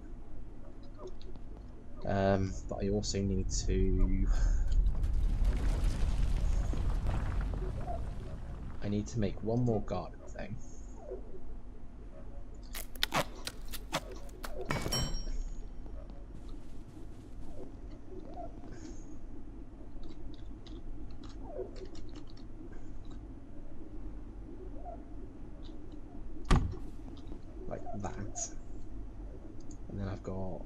But I also need to. I need to make one more garden thing. And then I've got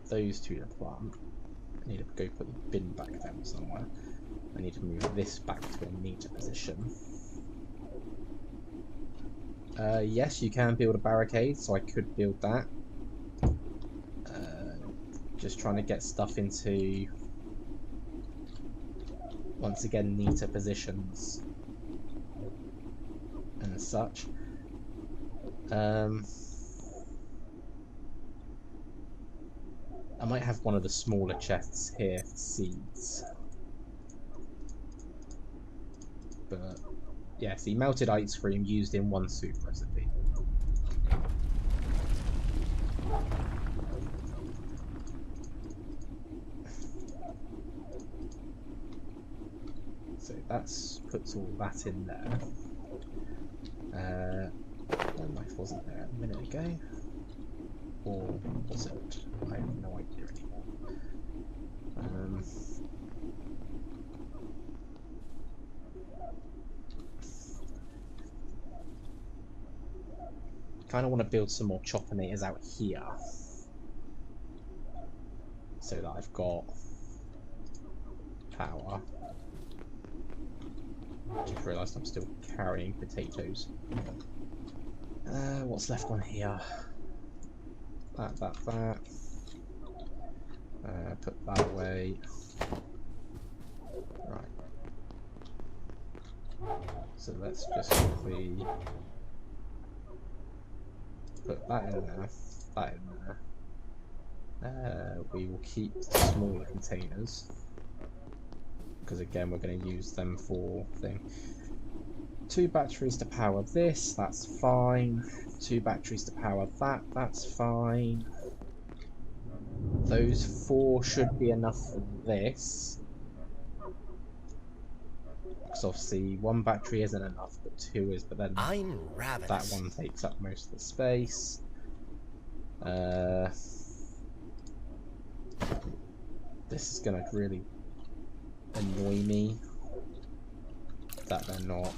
those two to plant. I need to go put the bin back down somewhere. I need to move this back to a neater position. Yes, you can build a barricade, so I could build that. Just trying to get stuff into, once again, neater positions and such. I might have one of the smaller chests here for seeds. But yeah, see, melted ice cream used in one soup recipe. So that's puts all that in there. My knife wasn't there a minute ago. Or was it? I have no idea anymore. Kind of want to build some more choppinators out here, so that I've got power. Just realised I'm still carrying potatoes. What's left on here? That. Put that away. Right. So let's just quickly put that in there, that in there. We will keep the smaller containers, because again we're going to use them for thing. 2 batteries to power this, that's fine. 2 batteries to power that, that's fine. Those 4 should be enough for this. Because obviously 1 battery isn't enough, but 2 is, but then I'm ravenous. that one takes up most of the space. This is going to really annoy me that they're not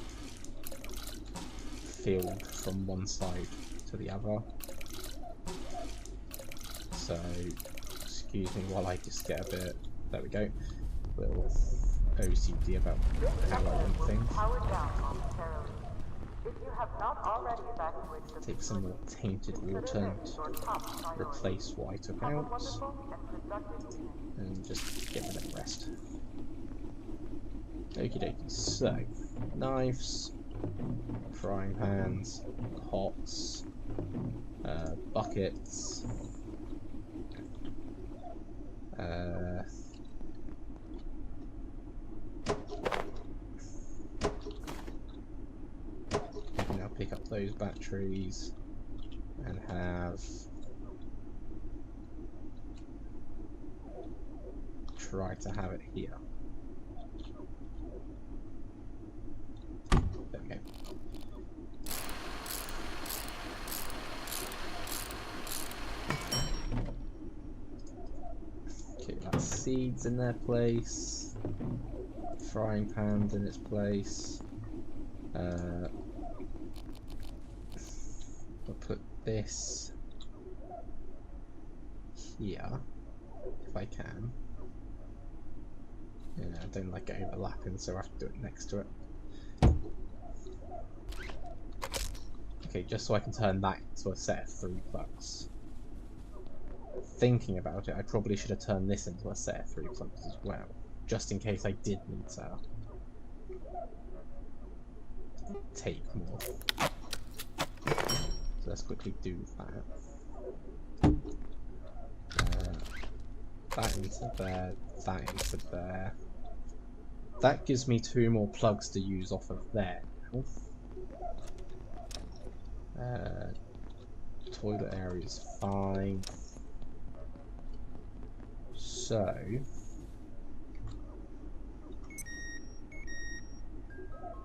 filled from one side to the other. So, excuse me while I just get a bit, there we go, little OCD about how I want things. Take some more tainted water and replace what I took out, and just get rid of the rest. Okie dokie, so, knives, frying pans, pots, buckets, now pick up those batteries and have try to have it here. There we go. Okay, that's seeds in their place. Frying pan's in its place. I'll put this here if I can. Yeah, I don't like it overlapping, so I have to do it next to it. Okay, just so I can turn that into a set of 3 plugs. Thinking about it, I probably should have turned this into a set of 3 plugs as well, just in case I did need to take more. So let's quickly do that. That into there, that into there. That gives me 2 more plugs to use off of there now. Toilet area is fine. So,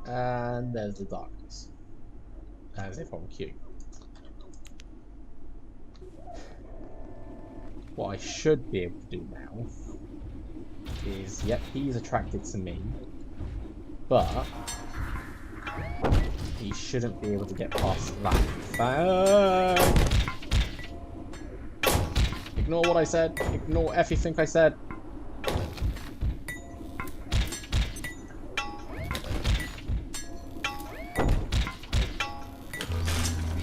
and there's the darkness, as if on cue. What I should be able to do now is, yep, he's attracted to me, but he shouldn't be able to get past that. Ignore what I said. Ignore everything I said.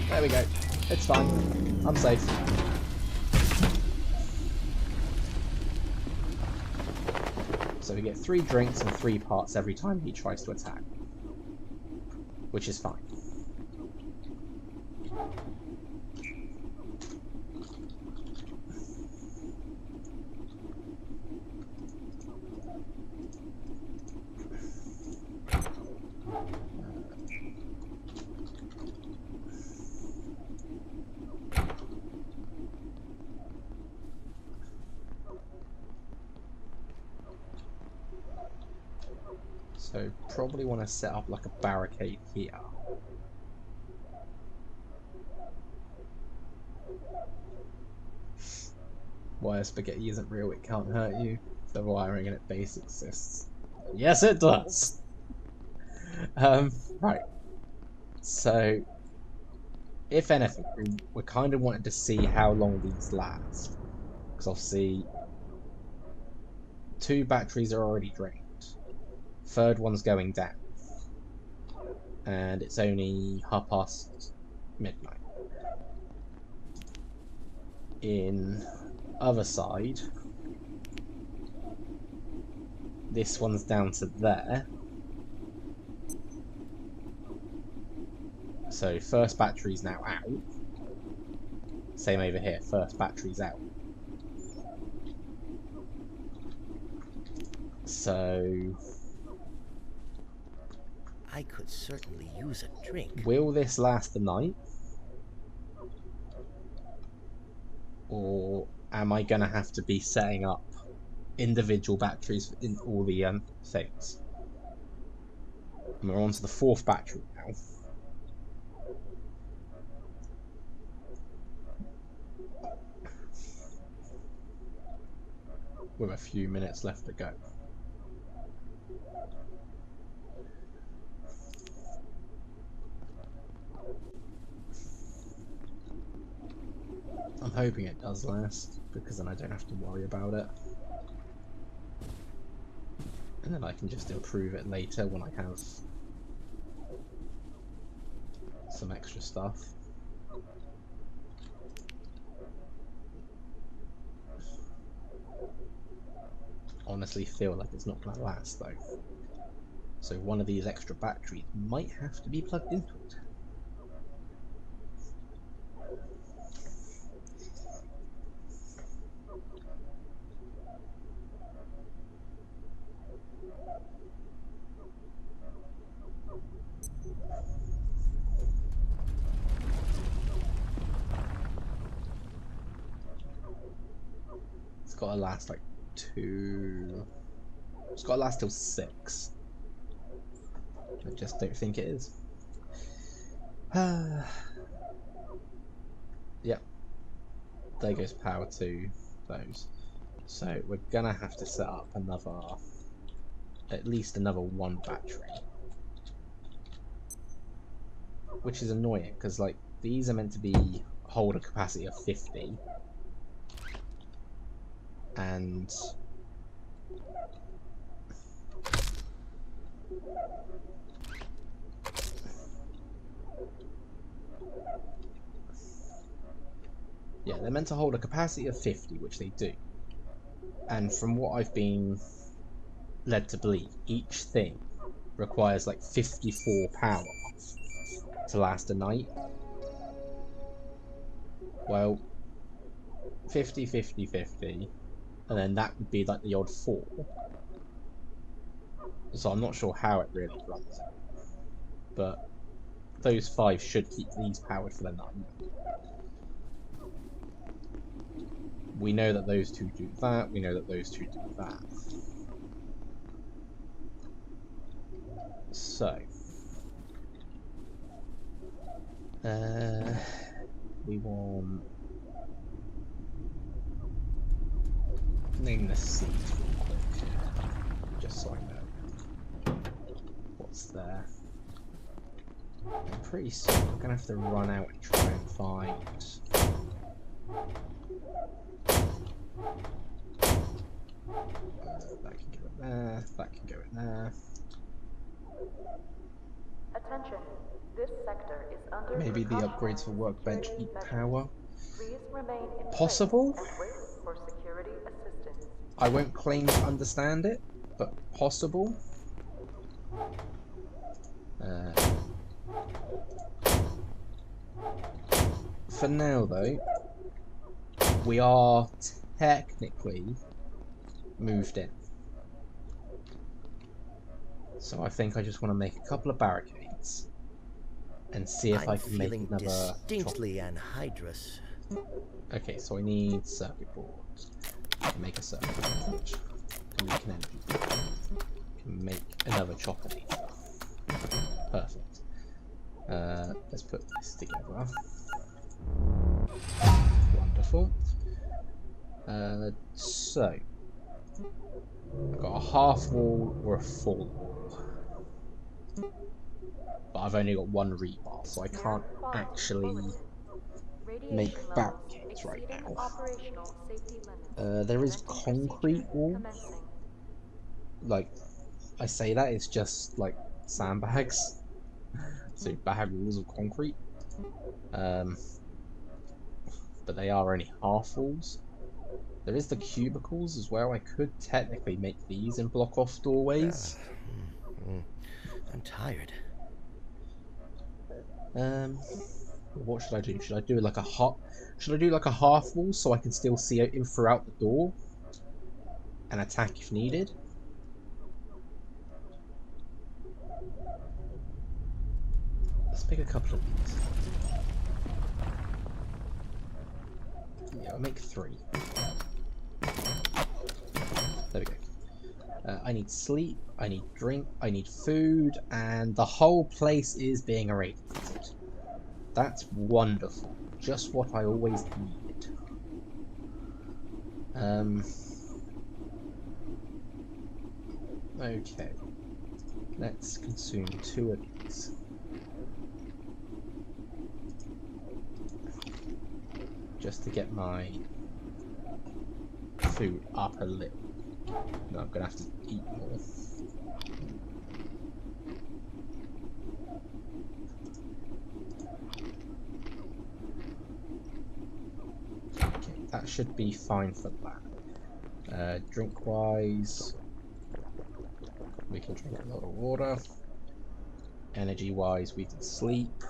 There we go. It's fine. I'm safe. So we get 3 drinks and 3 parts every time he tries to attack. Which is fine. So probably want to set up like a barricade here. Wire spaghetti isn't real, it can't hurt you. The wiring in its base exists. Yes, it does! Right. So, if anything, we're kind of wanting to see how long these last. Because obviously, 2 batteries are already drained. Third one's going down. And it's only midnight. In other side, this one's down to there. So first battery's now out. Same over here, first battery's out. So I could certainly use a drink. will this last the night? Or am I going to have to be setting up individual batteries in all the things? And we're on to the 4th battery now. With a few minutes left to go. I'm hoping it does last, because then I don't have to worry about it. And then I can just improve it later when I have some extra stuff. Honestly feel like it's not going to last though. So one of these extra batteries might have to be plugged into it. It's got to last like 2... It's got to last till 6. I just don't think it is. Yep. There goes power to those. So we're gonna have to set up at least another 1 battery. Which is annoying, because like these are meant to hold a capacity of 50. And yeah, they're meant to hold a capacity of 50, which they do. And from what I've been led to believe, each thing requires like 54 power to last a night. Well, 50, 50, 50, and then that would be like the odd 4. So I'm not sure how it really runs out. But those 5 should keep these powered for the night. We know that those 2 do that, we know that those 2 do that. So we want name the seed real quick, just so I know what's there. And pretty soon we're gonna have to run out and try and find. That can go in there. That can go in there. Attention. This sector is under Maybe the upgrades for workbench security eat measures. power. Please remain in Possible. place and wait for security assistance. I won't claim to understand it, but possible. For now, though, we are technically moved in. So I think I just want to make a couple of barricades and see if I can make feeling another distinctly anhydrous. Okay, so I need circuit boards. I can make a circuit board. Can make an energy board. Can make another chopper laser. Perfect. Let's put this together. Wonderful. So I've got a half wall or a full wall. But I've only got one rebar, so I can't actually make barricades right now. There is concrete walls. Like, I say that, it's just like sandbags. So bag walls of concrete. But they are only half walls. There is the cubicles as well. I could technically make these and block off doorways. I'm tired. What should I do? Should I do like a Should I do like a half wall so I can still see in throughout the door and attack if needed? Let's make a couple of these. Yeah, I'll make 3. There we go. I need sleep, I need drink, I need food, and the whole place is being irradiated. That's wonderful. Just what I always needed. Okay. Let's consume 2 of these. Just to get my food up a little. No, I'm gonna have to eat more. Okay, that should be fine for that. Drink wise, we can drink a lot of water. Energy wise, we can sleep.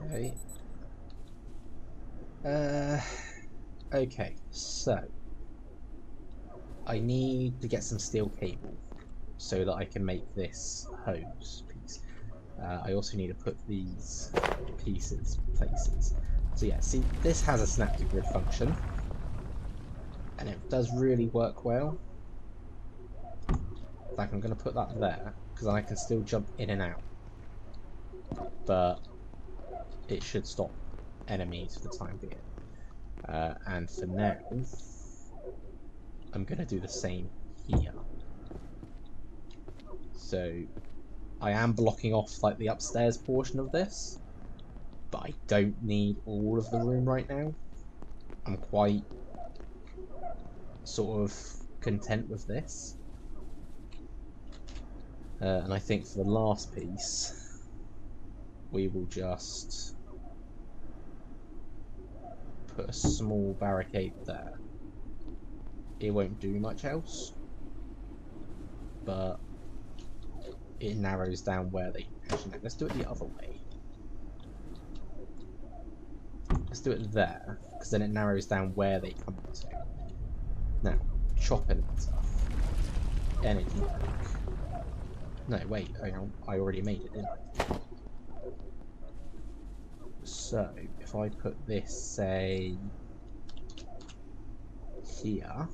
Okay. Okay, so I need to get some steel cable so that I can make this hose piece. I also need to put these places. So yeah, see, this has a snap to grid function, and it does really work well. Like, I'm going to put that there because I can still jump in and out, but it should stop enemies for the time being. And for now, I'm going to do the same here. So I am blocking off like the upstairs portion of this, but I don't need all of the room right now. I'm quite sort of content with this. And I think for the last piece, we will just put a small barricade there. It won't do much else, but it narrows down where they... Actually, no, let's do it the other way. Let's do it there, because then it narrows down where they come to. Now, chop elevator. Energy break. No, wait, hang on. I already made it, didn't I? So, if I put this, say, here,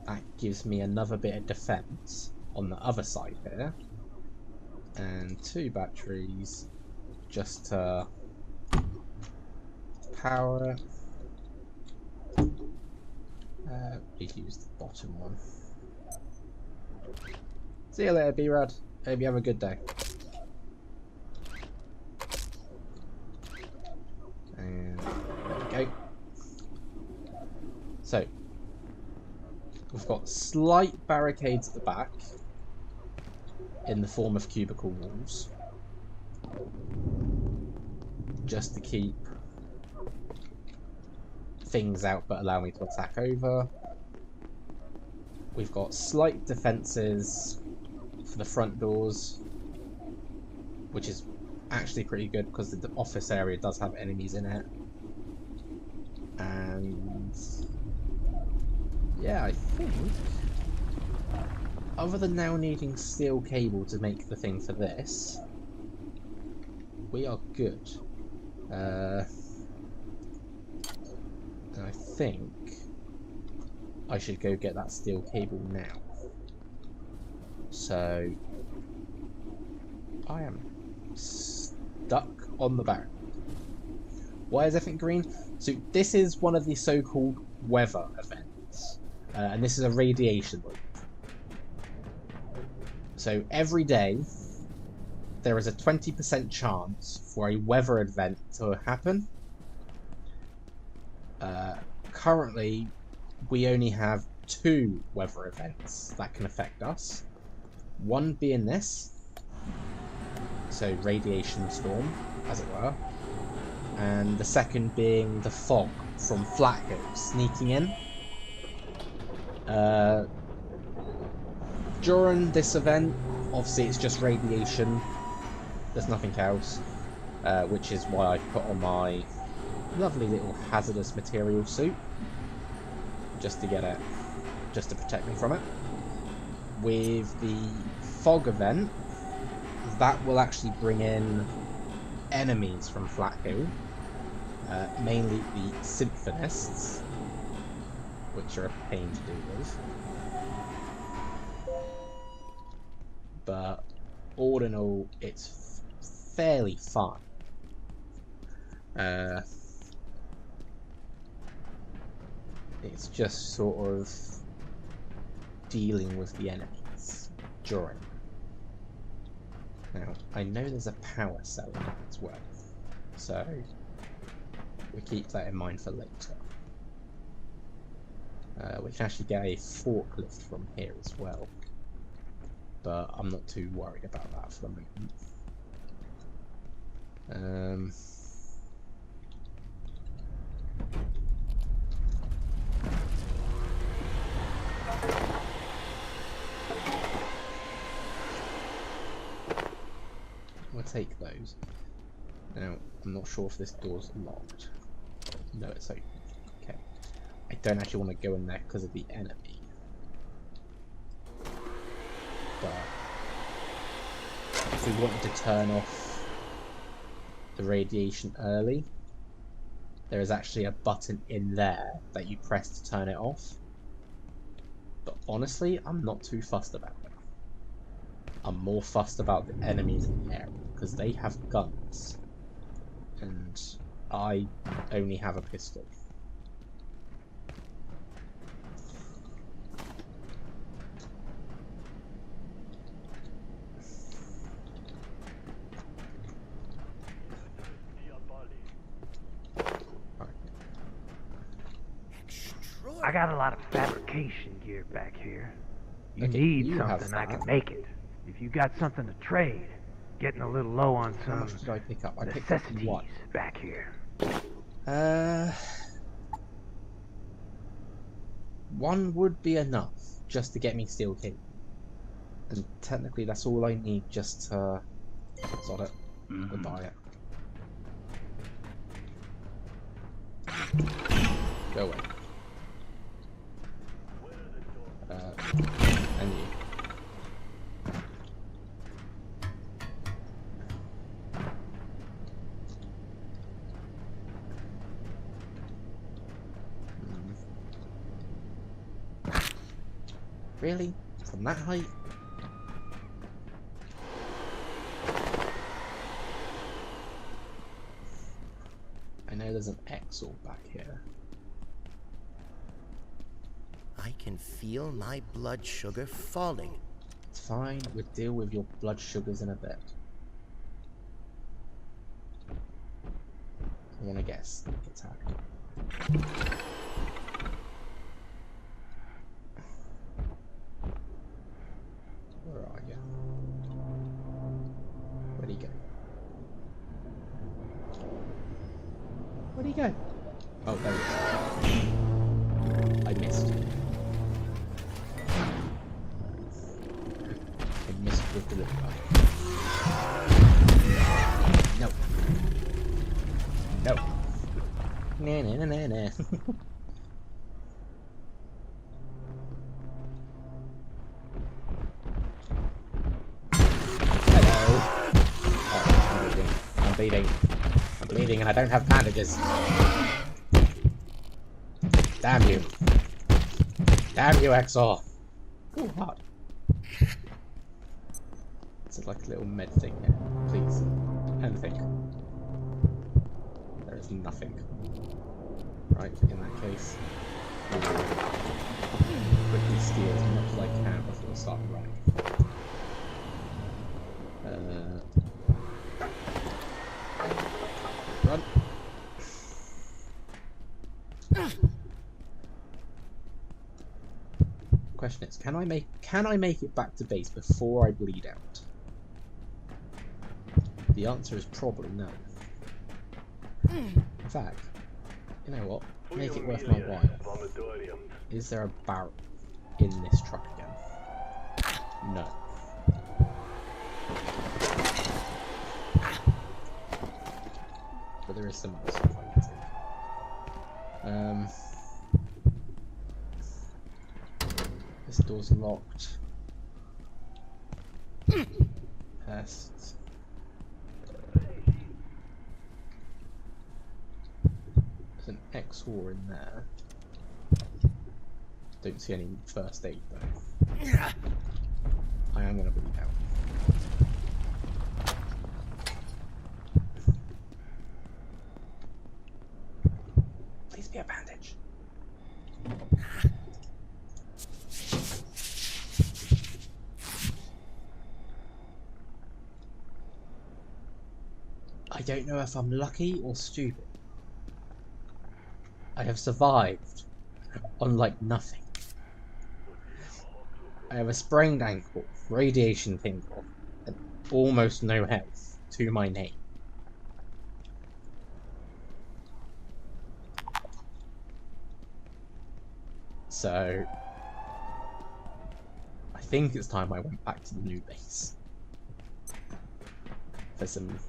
That gives me another bit of defense on the other side here. And 2 batteries just to power it. Please use the bottom one. See you later, B-Rad. Hope you have a good day. And there we go. So, we've got slight barricades at the back in the form of cubicle walls, just to keep things out but allow me to attack over. We've got slight defences for the front doors, which is actually pretty good because the office area does have enemies in it. And yeah, I think other than now needing steel cable to make the thing for this, we are good. And I think I should go get that steel cable now. So I am stuck on the barrel. Why is everything green? So this is one of the so-called weather events, and this is a radiation loop. So every day there is a 20% chance for a weather event to happen. Currently we only have 2 weather events that can affect us. One being this, so radiation storm, as it were, and the second being the fog from Flathill sneaking in. During this event, obviously it's just radiation, there's nothing else, which is why I put on my lovely little hazardous material suit, just to get it, just to protect me from it. With the fog event, that will actually bring in enemies from Flathill, mainly the symphonists, which are a pain to deal with. But all in all, it's fairly fun. It's just sort of dealing with the enemies during. Now, I know there's a power cell in it as well, so we keep that in mind for later. We can actually get a forklift from here as well, but I'm not too worried about that for the moment. We'll take those. Now, I'm not sure if this door's locked. No, it's open. Okay. I don't actually want to go in there because of the enemy. But if we wanted to turn off the radiation early, there is actually a button in there that you press to turn it off. But honestly, I'm not too fussed about it. I'm more fussed about the enemies in the area, because they have guns, and I only have a pistol. I got a lot of fabrication gear back here. You Okay, need you have something, I can that. make it. If you got something to trade, getting a little low on How some much did I pick up? I picked up necessities 1. back here. 1 would be enough just to get me steel cable, and technically that's all I need just to sod it and buy it. Go away. And you. Really? From that height? I know there's an Exor back here. I can feel my blood sugar falling. It's fine, we'll deal with your blood sugars in a bit. I want to guess. Attack. Where are you? Where'd he go? Where'd he go? Oh, there he is. I missed. I missed with the little guy. No. No. Nah, nah, nah, nah, nah. Hello. Oh, I'm bleeding. I'm bleeding and I don't have bandages. Damn you. Damn you, Exor. Oh, hard. It's like a little med thing here. Please. Anything. There is nothing. Right, in that case. Quickly steal as much as I can before I start running. Run. Question is, can I make it back to base before I bleed out? The answer is probably no. In fact, you know what? Make it worth my while. Is there a barrel in this truck again? No. But there is some other stuff I can take. This door's locked. Pests. There's an Exor in there. Don't see any first aid though. I am gonna bleed out. Please be a bandage. I don't know if I'm lucky or stupid. I have survived on like nothing. I have a sprained ankle, radiation tingle, and almost no health to my name. So I think it's time I went back to the new base for some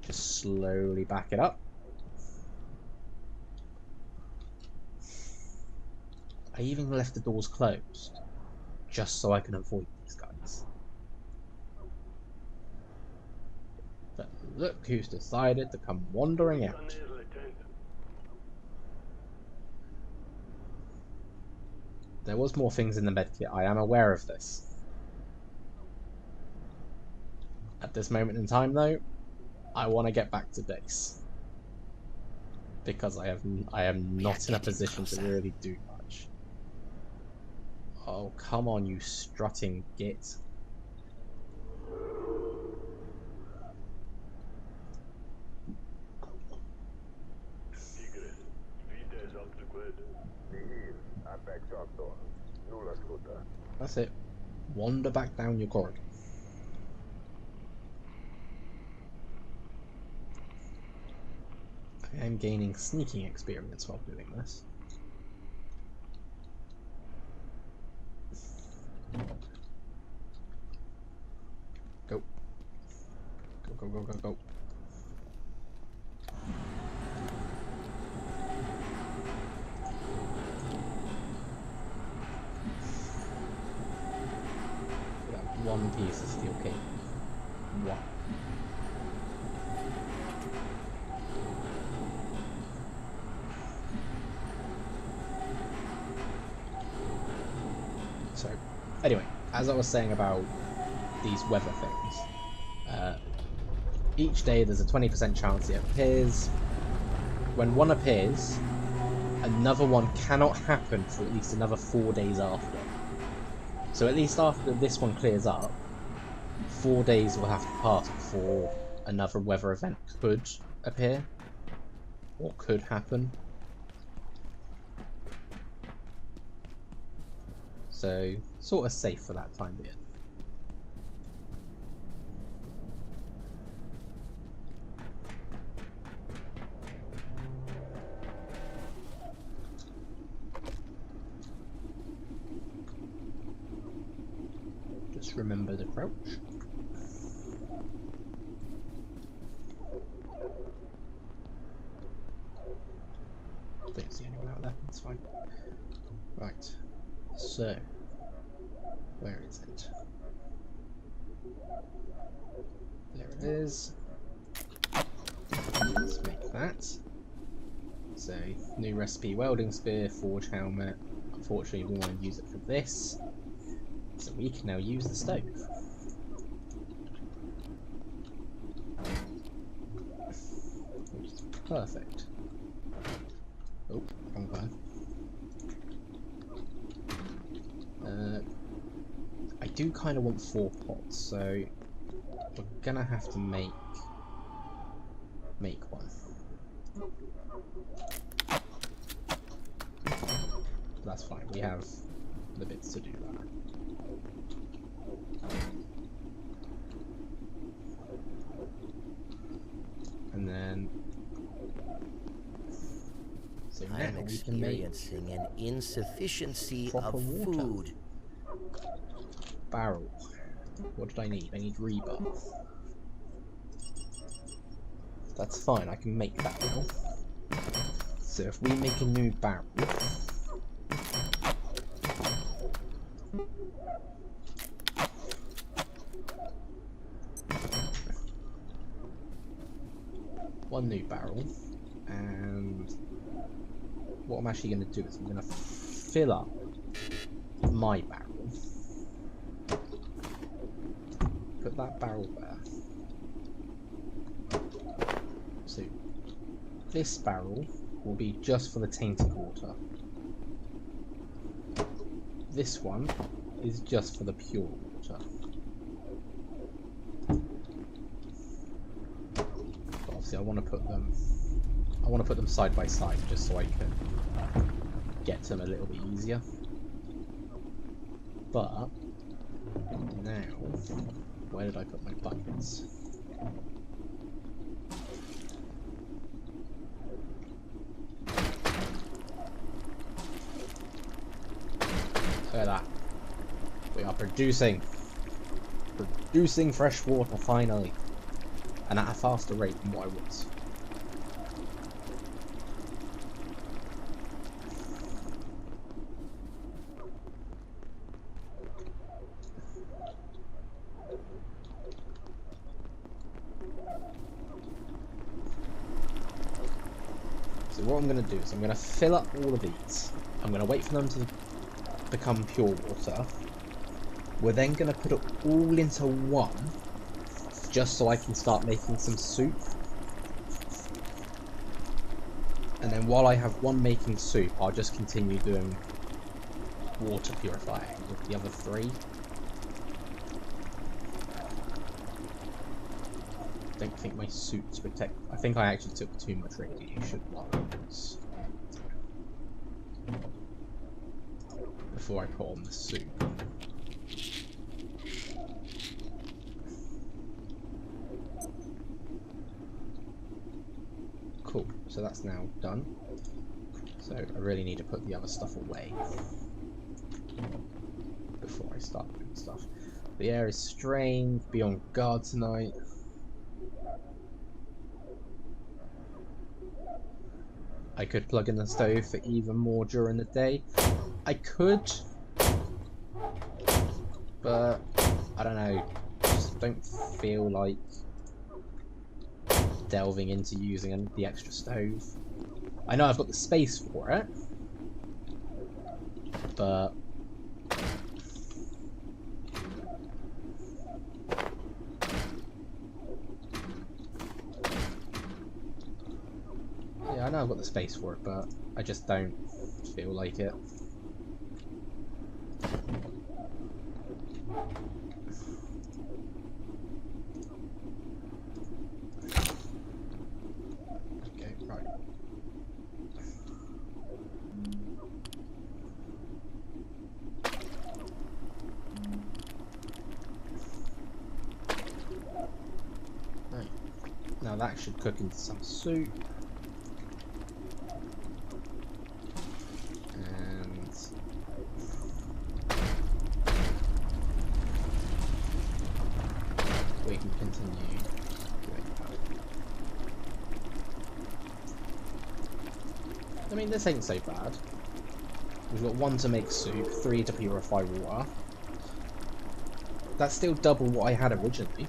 just slowly back it up. I even left the doors closed just so I can avoid these guys. But look who's decided to come wandering out. There was more things in the medkit, I am aware of this. At this moment in time though, I want to get back to base. Because I am not in a position to really do much. Oh, come on, you strutting git. That's it. Wander back down your corridor. I am gaining sneaking experience while doing this. Go. Go, go, go, go, go. That one piece of steel cable. One. So, anyway, as I was saying about these weather things, each day there's a 20% chance it appears. When one appears, another one cannot happen for at least another 4 days after. So at least after this one clears up, 4 days will have to pass before another weather event could appear, or could happen. So, sort of safe for that time being. Just remember to crouch. Don't see anyone out there, that's fine. Right, so, where is it? There it is. Let's make that. So, new recipe, welding spear, forge helmet. Unfortunately, we want to use it for this. So we can now use the stove. Which is perfect. Oh, wrong button. I do kind of want 4 pots, so we're gonna have to make one. That's fine, we have the bits to do that. And then so now I'm we can make experiencing an insufficiency proper of water. food. Barrel. What did I need? I need rebar. That's fine, I can make that now. So if we make a new barrel, one new barrel, and what I'm actually going to do is I'm going to fill up my barrel, put that barrel there. So this barrel will be just for the tainted water. This one is just for the pure water. But obviously I want to put them side by side just so I can get to them a little bit easier. But now, where did I put my buckets? Look at that. We are producing fresh water finally, and at a faster rate than what I was. So what I'm going to do is I'm going to fill up all of these. I'm going to wait for them to become pure water. We're then going to put it all into one, just so I can start making some soup. And then while I have one making soup, I'll just continue doing water purifying with the other 3. I don't think my suits protect. I think I actually took too much radiation once before I put on the suit. Cool, so that's now done. So I really need to put the other stuff away before I start doing stuff. The air is strange, be on guard tonight. I could plug in the stove for even more during the day. I could, but I don't know, just don't feel like delving into using the extra stove. I know I've got the space for it, but know I've got the space for it, but I just don't feel like it. Okay, right. Right. Now that should cook into some soup. We can continue doing that. I mean, this ain't so bad. We've got 1 to make soup, 3 to purify water. That's still double what I had originally.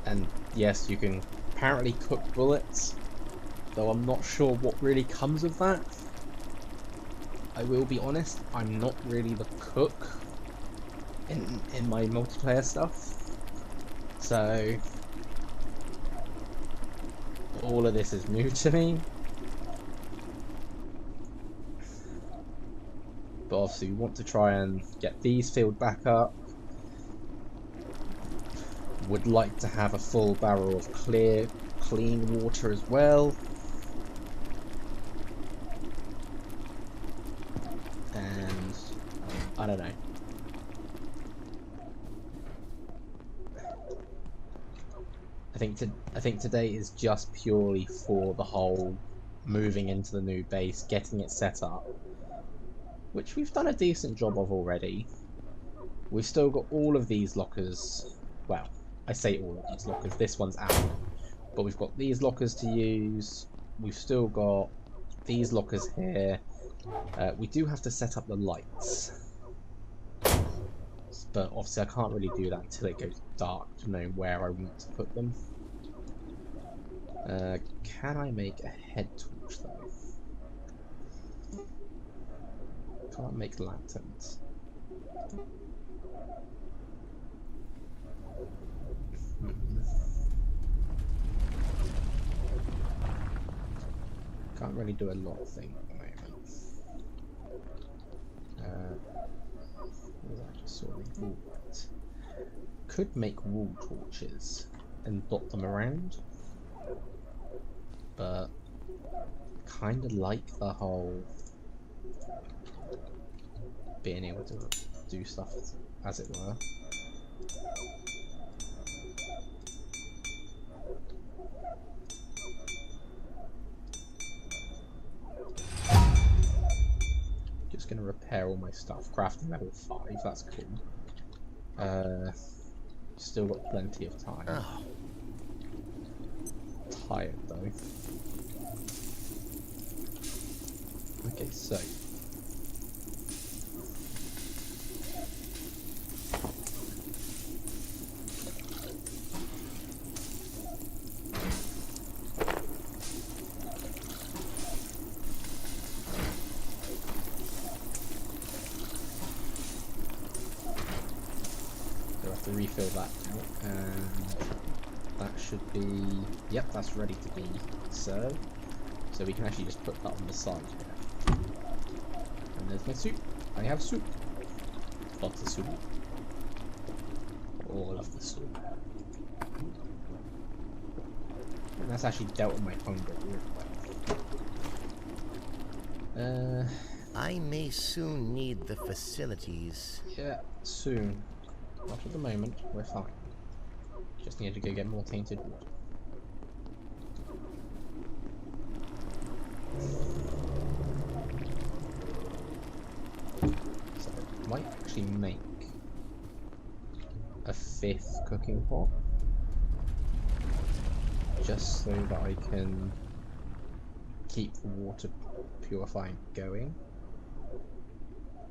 And yes, you can apparently cook bullets, though I'm not sure what really comes of that. I will be honest, I'm not really the cook in my multiplayer stuff, so all of this is new to me. But obviously we want to try and get these filled back up. Would like to have a full barrel of clean water as well. And I don't know. I think today is just purely for the whole moving into the new base, getting it set up, which we've done a decent job of already. We've still got all of these lockers. Well, I say all of these lockers. This one's out, but we've got these lockers to use. We've still got these lockers here. We do have to set up the lights, but obviously I can't really do that until it goes dark to know where I want to put them. Can I make a head torch though? Can't make lanterns. Can't really do a lot of things at the moment. What was I just saw? Right. Could make wall torches and dot them around, but kind of like the whole being able to do stuff as it were. Just gonna repair all my stuff. Crafting level 5, that's cool. Still got plenty of time. Oh. Tired though. Okay, so to refill that now, and that should be, yep, that's ready to be served, so we can actually just put that on the side here. And there's my soup. I have soup. Lots of soup. All of the soup. And that's actually dealt with my hunger really well. I may soon need the facilities. Yeah, soon. Not at the moment, we're fine. Just need to go get more tainted water. So, I might actually make a 5th cooking pot. Just so that I can keep the water purifying going.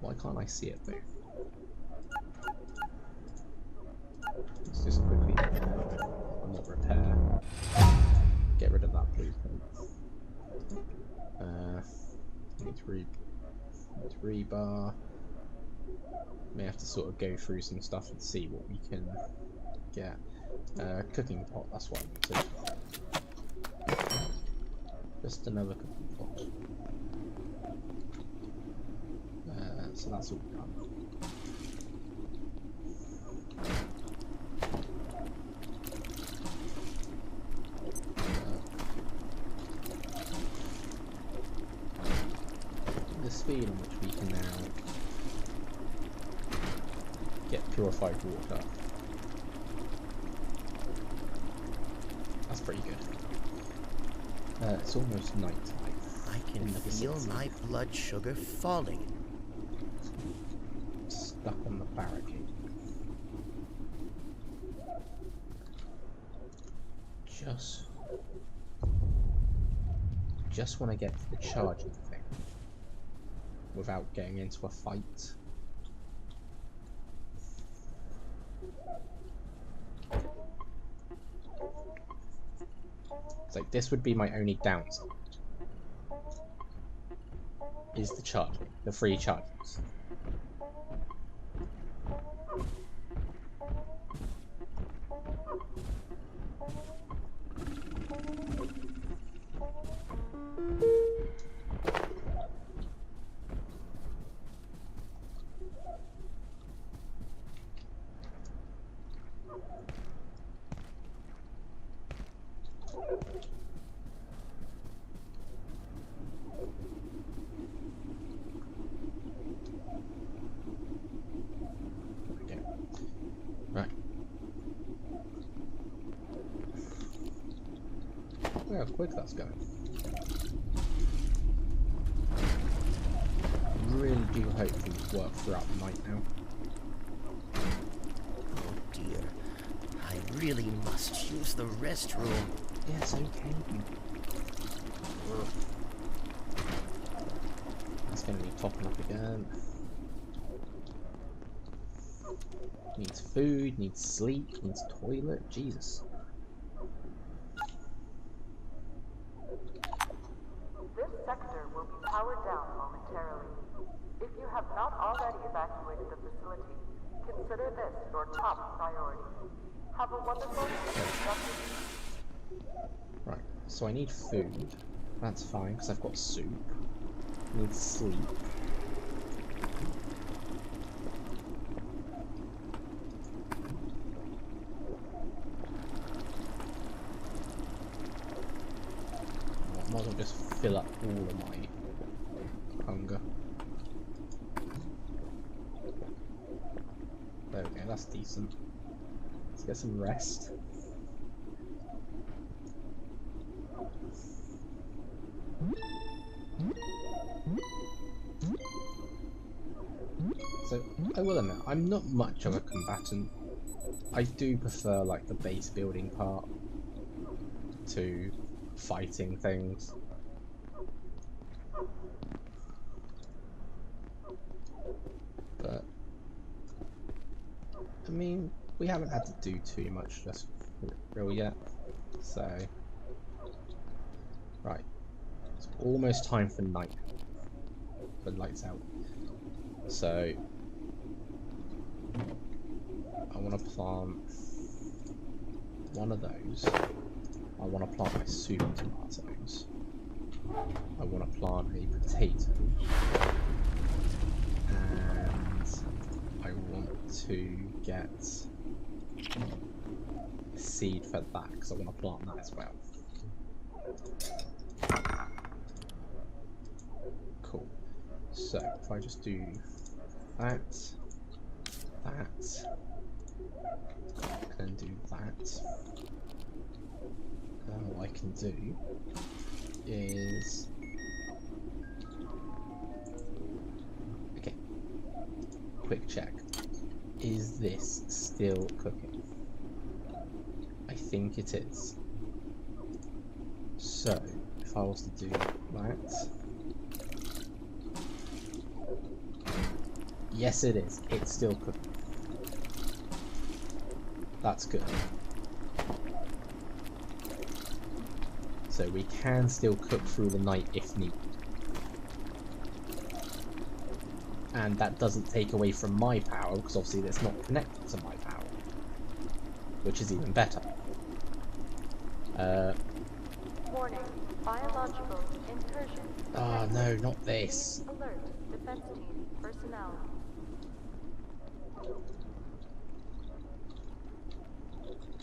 Why can't I see it though? Let's just quickly not repair. Get rid of that blueprint. Need rebar. May have to sort of go through some stuff and see what we can get. Cooking pot, that's what I wanted. Just another cooking pot. So that's all done. The speed on which we can now get purified water. That's pretty good. It's almost night time. I can feel my blood sugar falling. Stuck on the barricade. Just want to get to the charging thing without getting into a fight. It's like this would be my only downside. Is the charging, the free charges. Right. Look how quick that's going. Really do hope things work throughout the night now. Oh dear. I really must use the restroom. Yeah, it's okay. That's going to be topping up again. Needs food, needs sleep, needs toilet. Jesus. This sector will be powered down momentarily. If you have not already evacuated the facility, consider this your top priority. Have a wonderful and productive. Right, so I need food. That's fine, because I've got soup. I need sleep. I might as well just fill up all of my hunger. There we go, that's decent. Let's get some rest. So, I will admit, I'm not much of a combatant. I do prefer, like, the base building part to fighting things. But, I mean, we haven't had to do too much just real yet, so... Right. It's almost time for night. For lights out. So... I want to plant one of those. I want to plant my soup tomatoes. I want to plant a potato. And I want to get a seed for that, because I want to plant that as well. Cool. So, if I just do that, and do that, then what I can do is... Okay, quick check. Is this still cooking? I think it is. So, if I was to do that... Yes, it is. It's still cooking. That's good. So we can still cook through the night if needed. And that doesn't take away from my power, because obviously it's not connected to my power. Which is even better. Warning, biological incursion. Oh no, not this. Please alert defense team personnel.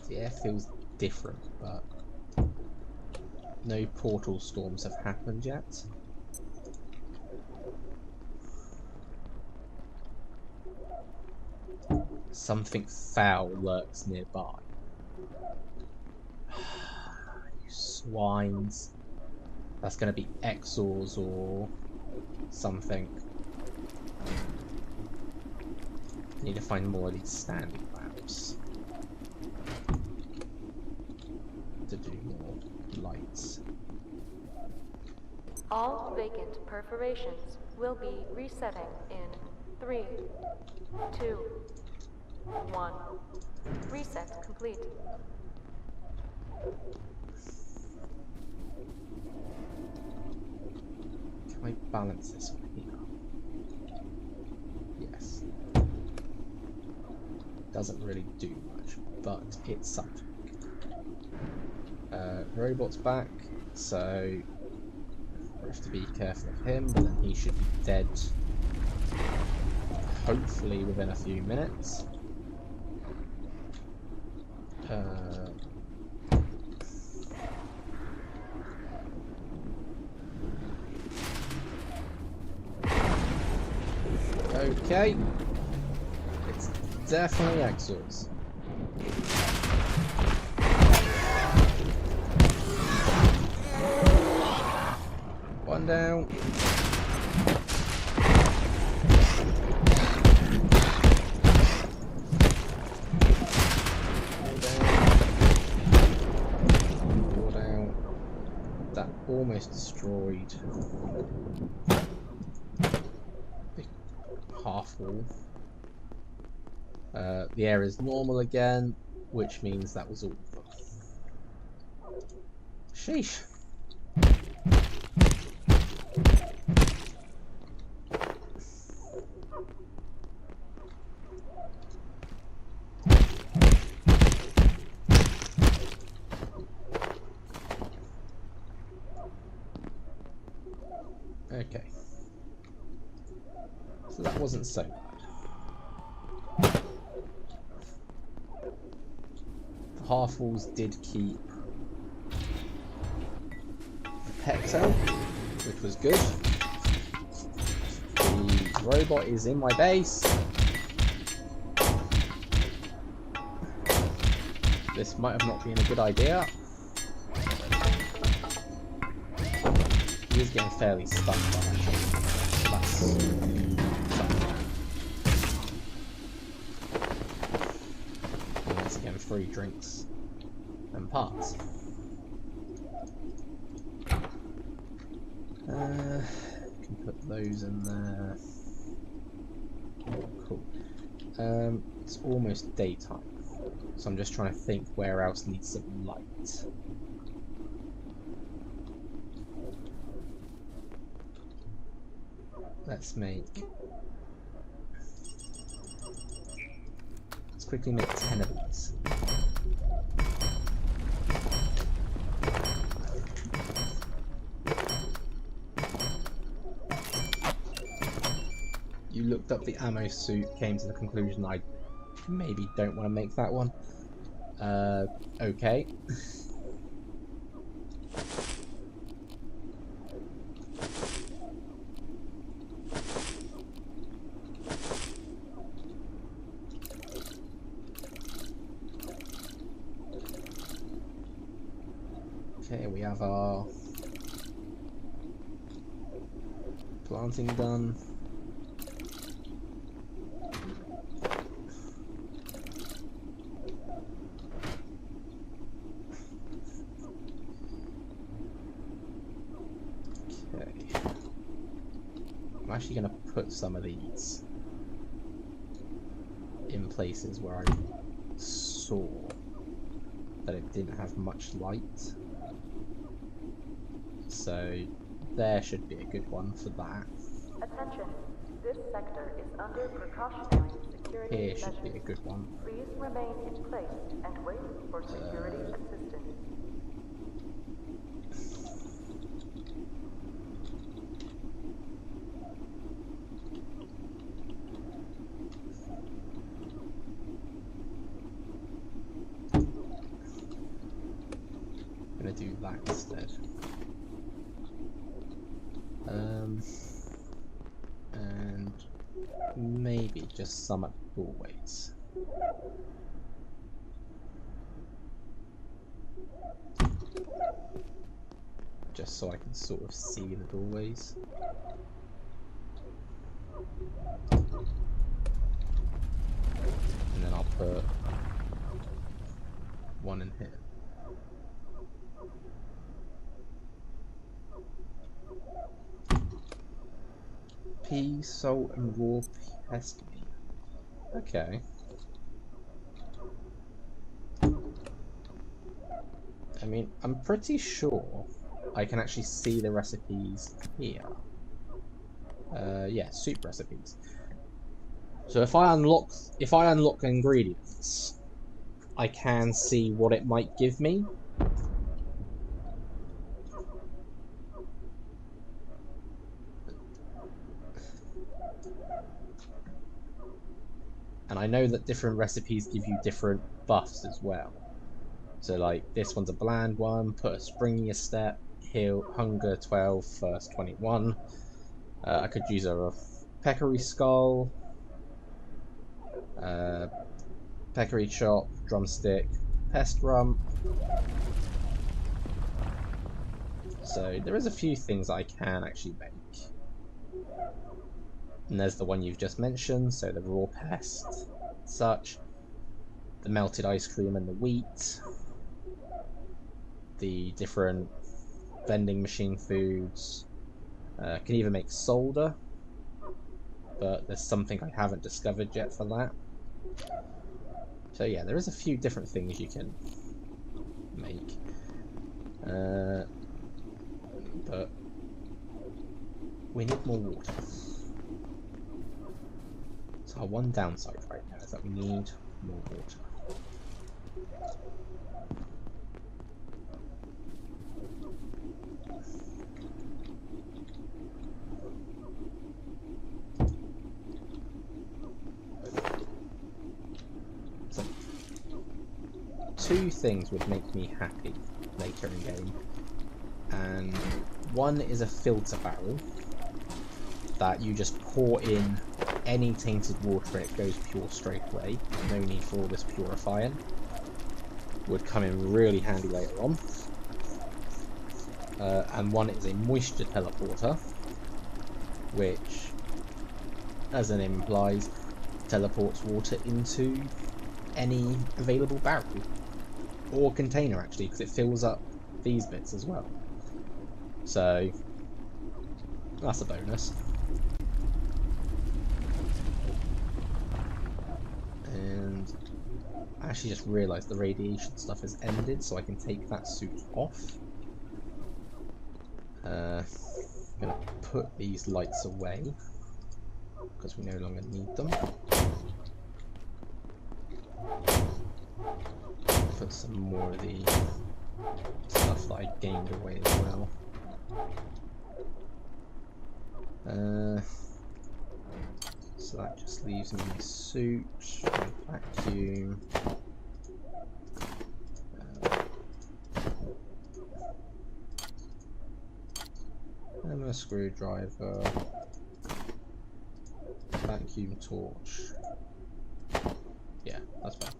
The air feels different, but no portal storms have happened yet. Something foul lurks nearby. You swines. That's going to be Exors or something. Need to find more of these standing lamps to do more lights. All vacant perforations will be resetting in 3, 2, 1. Reset complete. Can I balance this one here? Yes. Doesn't really do much, but it's something. Robot's back, so we have to be careful of him, but then he should be dead hopefully within a few minutes. Okay, it's definitely Exors. One down. Four down. That almost destroyed the half wall. The air is normal again, which means that was all of them. Sheesh. Okay. So that wasn't so bad. The half walls did keep the pecs out, which was good. The robot is in my base. This might have not been a good idea. He is getting fairly stuck by that. So that's something. Once again, free drinks and parts. Can put those in there. Cool. It's almost daytime, so I'm just trying to think where else needs some light. Let's quickly make 10 of these. You looked up the ammo suit, came to the conclusion I maybe don't want to make that one. Okay. Okay, we have our planting done. Okay. I'm actually going to put some of these in places where I saw that it didn't have much light. So there should be a good one for that. Attention, this sector is under precautionary security Here measures. should be a good one. Please remain in place and wait for security assistance. that instead. And maybe just some at the doorways. Just so I can sort of see the doorways. And then I'll put one in here. Pea, salt, and raw pest meat. Okay. I mean, I'm pretty sure I can actually see the recipes here. Yeah, soup recipes. So if I unlock ingredients, I can see what it might give me. And I know that different recipes give you different buffs as well. So like this one's a bland one, put a springy step, heal, hunger 12, thirst 21. I could use a peccary skull, peccary chop, drumstick, pest rump. So there is a few things I can actually make. And there's the one you've just mentioned, so the raw pest, such, the melted ice cream and the wheat, the different vending machine foods, can even make solder, but there's something I haven't discovered yet for that. So yeah, there is a few different things you can make, but we need more water. So our one downside right now is that we need more water. So, two things would make me happy later in game, and one is a filter barrel that you just pour in any tainted water, it goes pure straight away. No need for all this purifying. Would come in really handy later on. And one is a moisture teleporter, which, as the name implies, teleports water into any available barrel or container, actually, because it fills up these bits as well. So that's a bonus. And I actually just realised the radiation stuff has ended, so I can take that suit off. I'm going to put these lights away because we no longer need them. Put some more of the stuff that I gained away as well. So that just leaves me my suit, my vacuum. And a screwdriver, vacuum torch. Yeah, that's fine.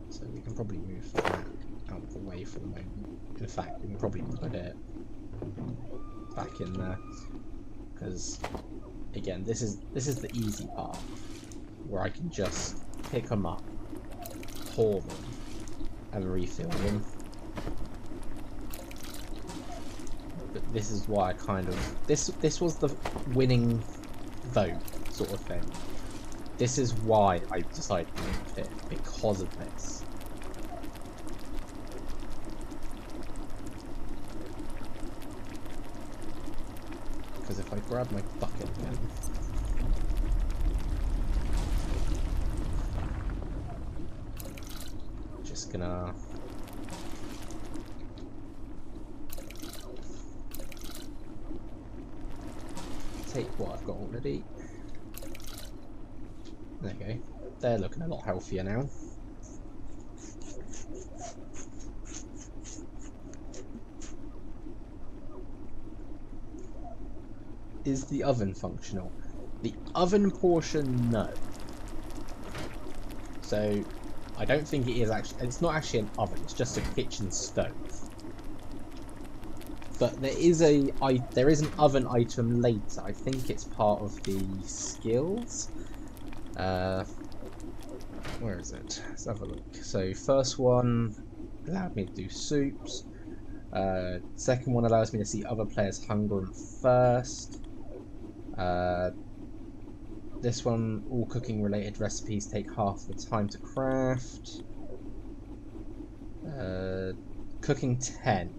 So we can probably move that out of the way for the moment. In fact, we can probably put it back in there, because again, this is the easy part, where I can just pick them up, pour them, and refill them. But this is why I kind of this was the winning vote sort of thing. This is why I decided to move it, because of this. Because if I grab my bucket again, just gonna take what I've got already. There you go. They're looking a lot healthier now. is the oven functional? The oven portion, no. So I don't think it is actually. It's not actually an oven. It's just a kitchen stove. But there is an oven item later. I think it's part of the skills. Where is it? Let's have a look. So first one allowed me to do soups. Second one allows me to see other players' hunger and thirst. This one, all cooking related recipes take half the time to craft. Cooking 10,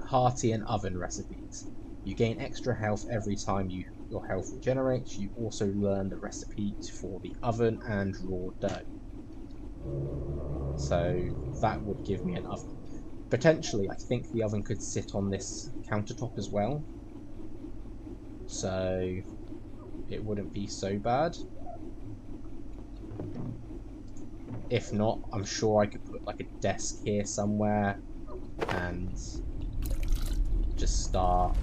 hearty and oven recipes. You gain extra health every time your health regenerates. You also learn the recipes for the oven and raw dough. So that would give me an oven. Potentially, I think the oven could sit on this countertop as well. So it wouldn't be so bad. If not, I'm sure I could put like a desk here somewhere and just start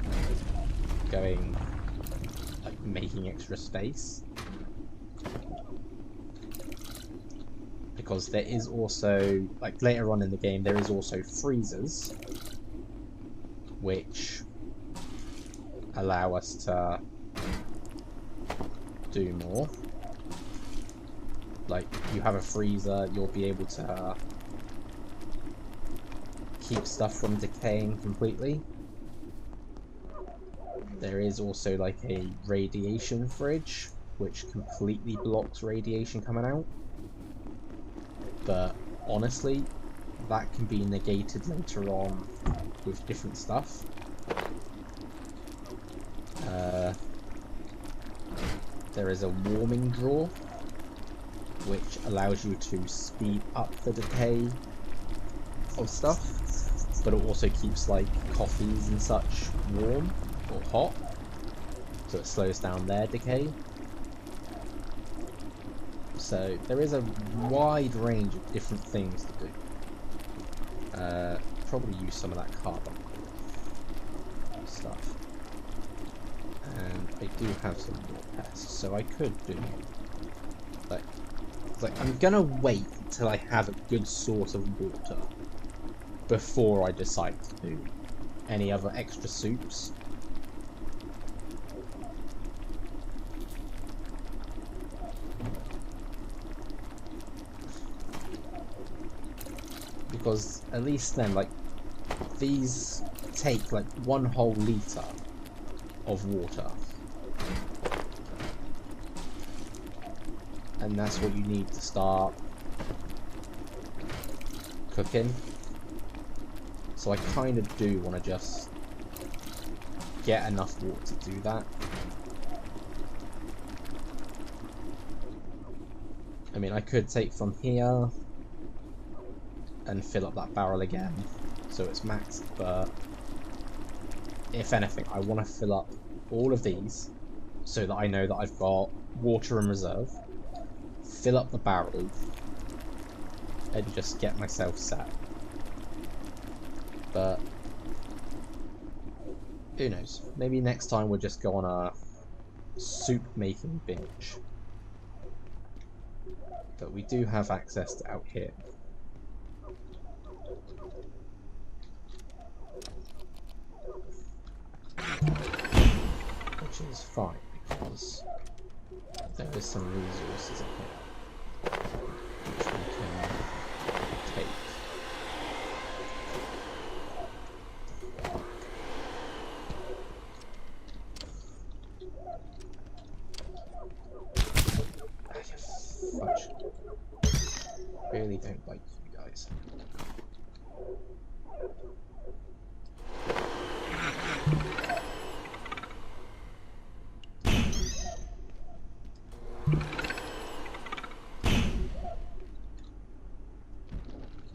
going, like, making extra space. Because there is also, like, later on in the game, there is also freezers, which allow us to do more. Like, you have a freezer, you'll be able to keep stuff from decaying completely. There is also like a radiation fridge, which completely blocks radiation coming out. But honestly, that can be negated later on with different stuff. There is a warming drawer, which allows you to speed up the decay of stuff, but it also keeps like coffees and such warm or hot, so it slows down their decay. So there is a wide range of different things to do. Probably use some of that carbon stuff. And I do have some more pests, so I could do like I'm gonna wait until I have a good source of water before I decide to do any other extra soups. Because at least then, like, these take like 1 whole litre of water. And that's what you need to start cooking. So I kind of do want to just get enough water to do that. I mean, I could take from here and fill up that barrel again, so it's maxed, but if anything, I want to fill up all of these so that I know that I've got water in reserve, fill up the barrel, and just get myself set. But who knows? Maybe next time we'll just go on a soup making binge. But we do have access to out here. Which is fine, because there is some resources up here which we can take. Fudge. Really don't like you guys.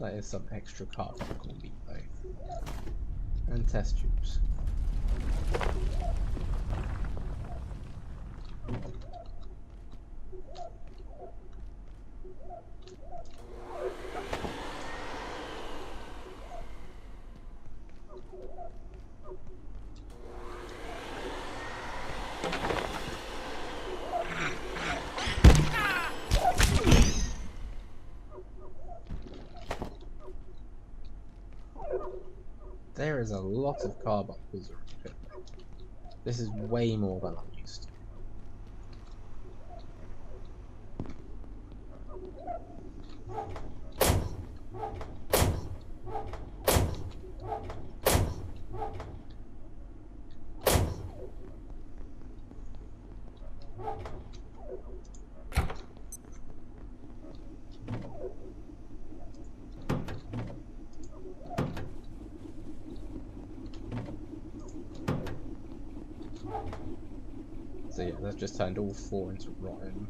That is some extra carbon on meat though. And test tubes. There is a lot of carbuncles around here. This is way more than I'm used to. So yeah, that's just turned all 4 into rotten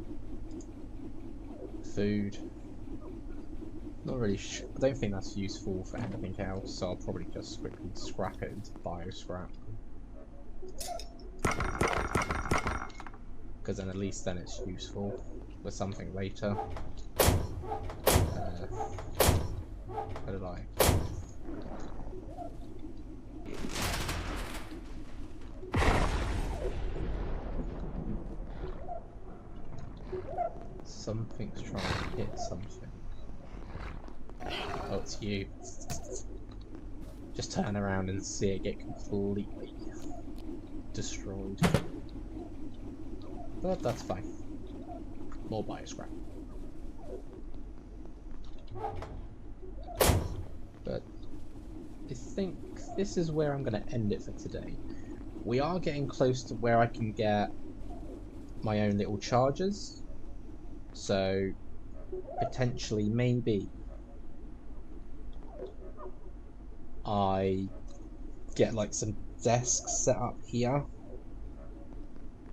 food. Not really I don't think that's useful for anything else, so I'll probably just quickly scrap it into bio-scrap. Because then at least then it's useful for something later. How did I? Something's trying to hit something. Oh, it's you. Just turn around and see it get completely destroyed. But that's fine. More bio-scrap. But I think this is where I'm going to end it for today. We are getting close to where I can get my own little chargers. So potentially, maybe I get like some desks set up here,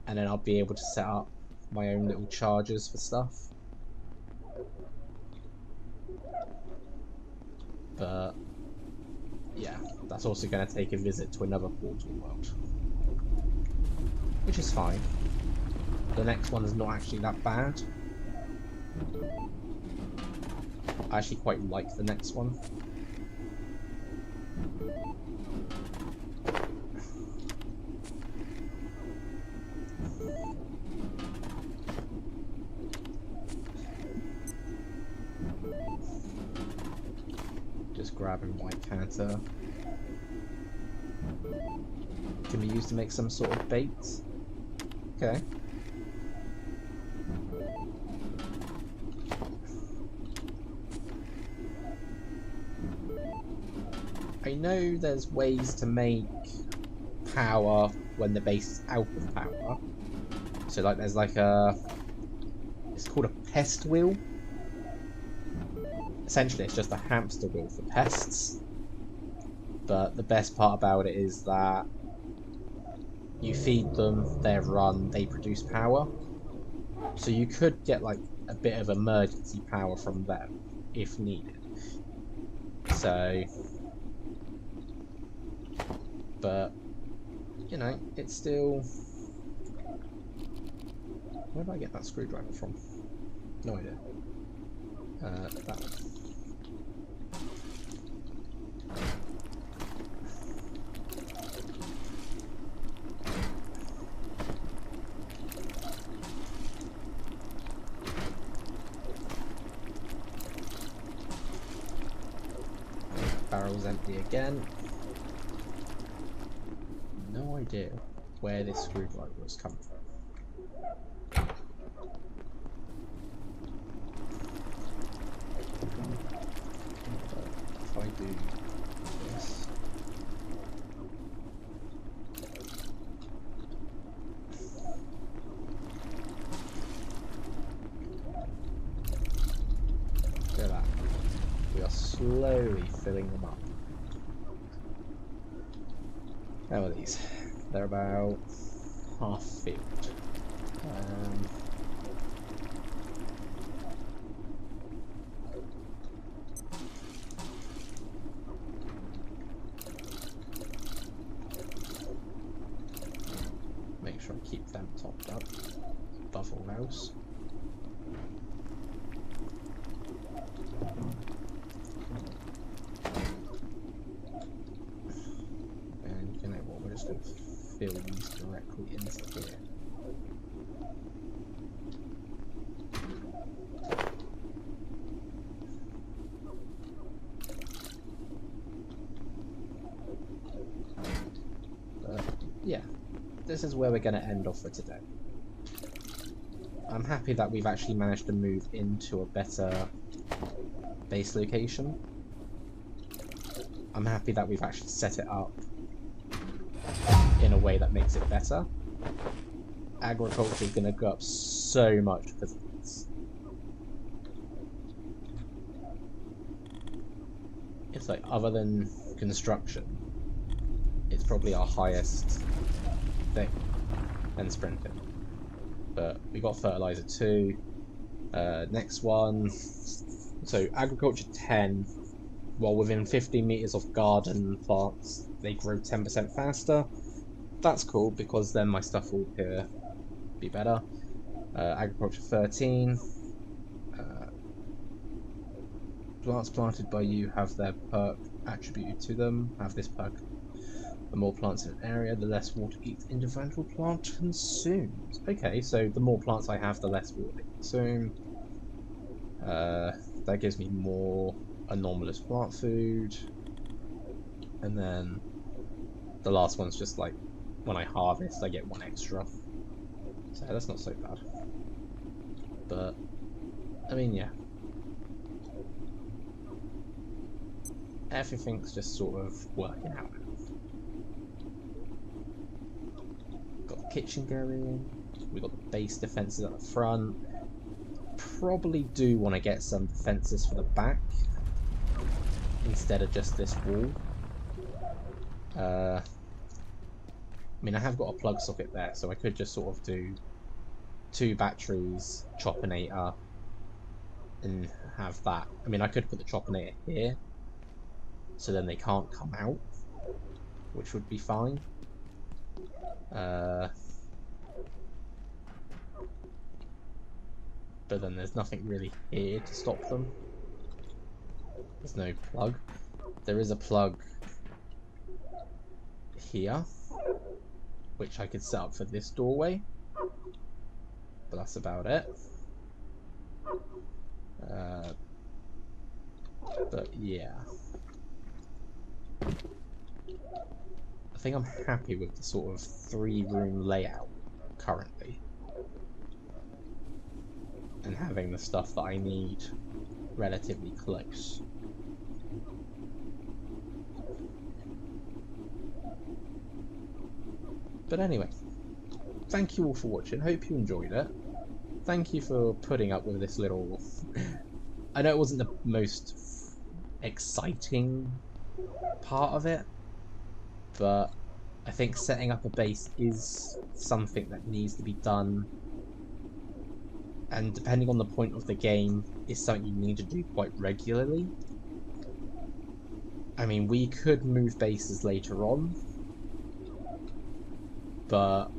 and then I'll be able to set up my own little chargers for stuff. But yeah, that's also going to take a visit to another portal world, which is fine. The next one is not actually that bad. I actually quite like the next one. Just grabbing white canter. Can be used to make some sort of bait. Okay. I know there's ways to make power when the base is out of power. So like there's like it's called a pest wheel. Essentially it's just a hamster wheel for pests. But the best part about it is that you feed them, they run, they produce power. So you could get like a bit of emergency power from them if needed. So, but you know, it's still. Where did I get that screwdriver from? No idea. That one. Barrel's empty again. No idea where this screwdriver was coming from. If I do this. Look at that. We are slowly filling them up. How are these? They're about half filled. Make sure I keep them topped up above all else. And you know what, we're just going to fill these directly into here. this is where we're going to end off for today. I'm happy that we've actually managed to move into a better base location. I'm happy that we've actually set it up in a way that makes it better. Agriculture is going to go up so much because of this. It's like, other than construction, it's probably our highest thing, and sprinting. But we got fertilizer 2. Next one, so agriculture 10. While within 15 meters of garden plants, they grow 10% faster. That's cool because then my stuff will appear be better. Agriculture 13. Plants planted by you have their perk attributed to them. Have this perk. The more plants in an area, the less water each individual plant consumes. Okay, so the more plants I have, the less water they consume. That gives me more anomalous plant food. And then the last one's just like, when I harvest, I get 1 extra. So that's not so bad. But, I mean, yeah. Everything's just sort of working out. Got the kitchen going. We've got the base defences at the front. Probably do want to get some defences for the back instead of just this wall. I mean, I have got a plug socket there, so I could just sort of do 2 batteries, chopinator, and have that. I mean, I could put the chopinator here, so then they can't come out, which would be fine. But then there's nothing really here to stop them. There's no plug. There is a plug here, which I could set up for this doorway, but that's about it. But yeah, I think I'm happy with the sort of 3-room layout currently, and having the stuff that I need relatively close. But anyway, thank you all for watching. Hope you enjoyed it. Thank you for putting up with this little... I know it wasn't the most exciting part of it, but I think setting up a base is something that needs to be done, and depending on the point of the game, is something you need to do quite regularly. I mean, we could move bases later on, but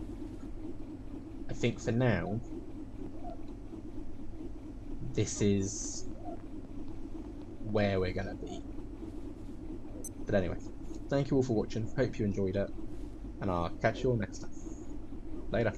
I think for now, this is where we're going to be. But anyway, thank you all for watching, hope you enjoyed it, and I'll catch you all next time. Later.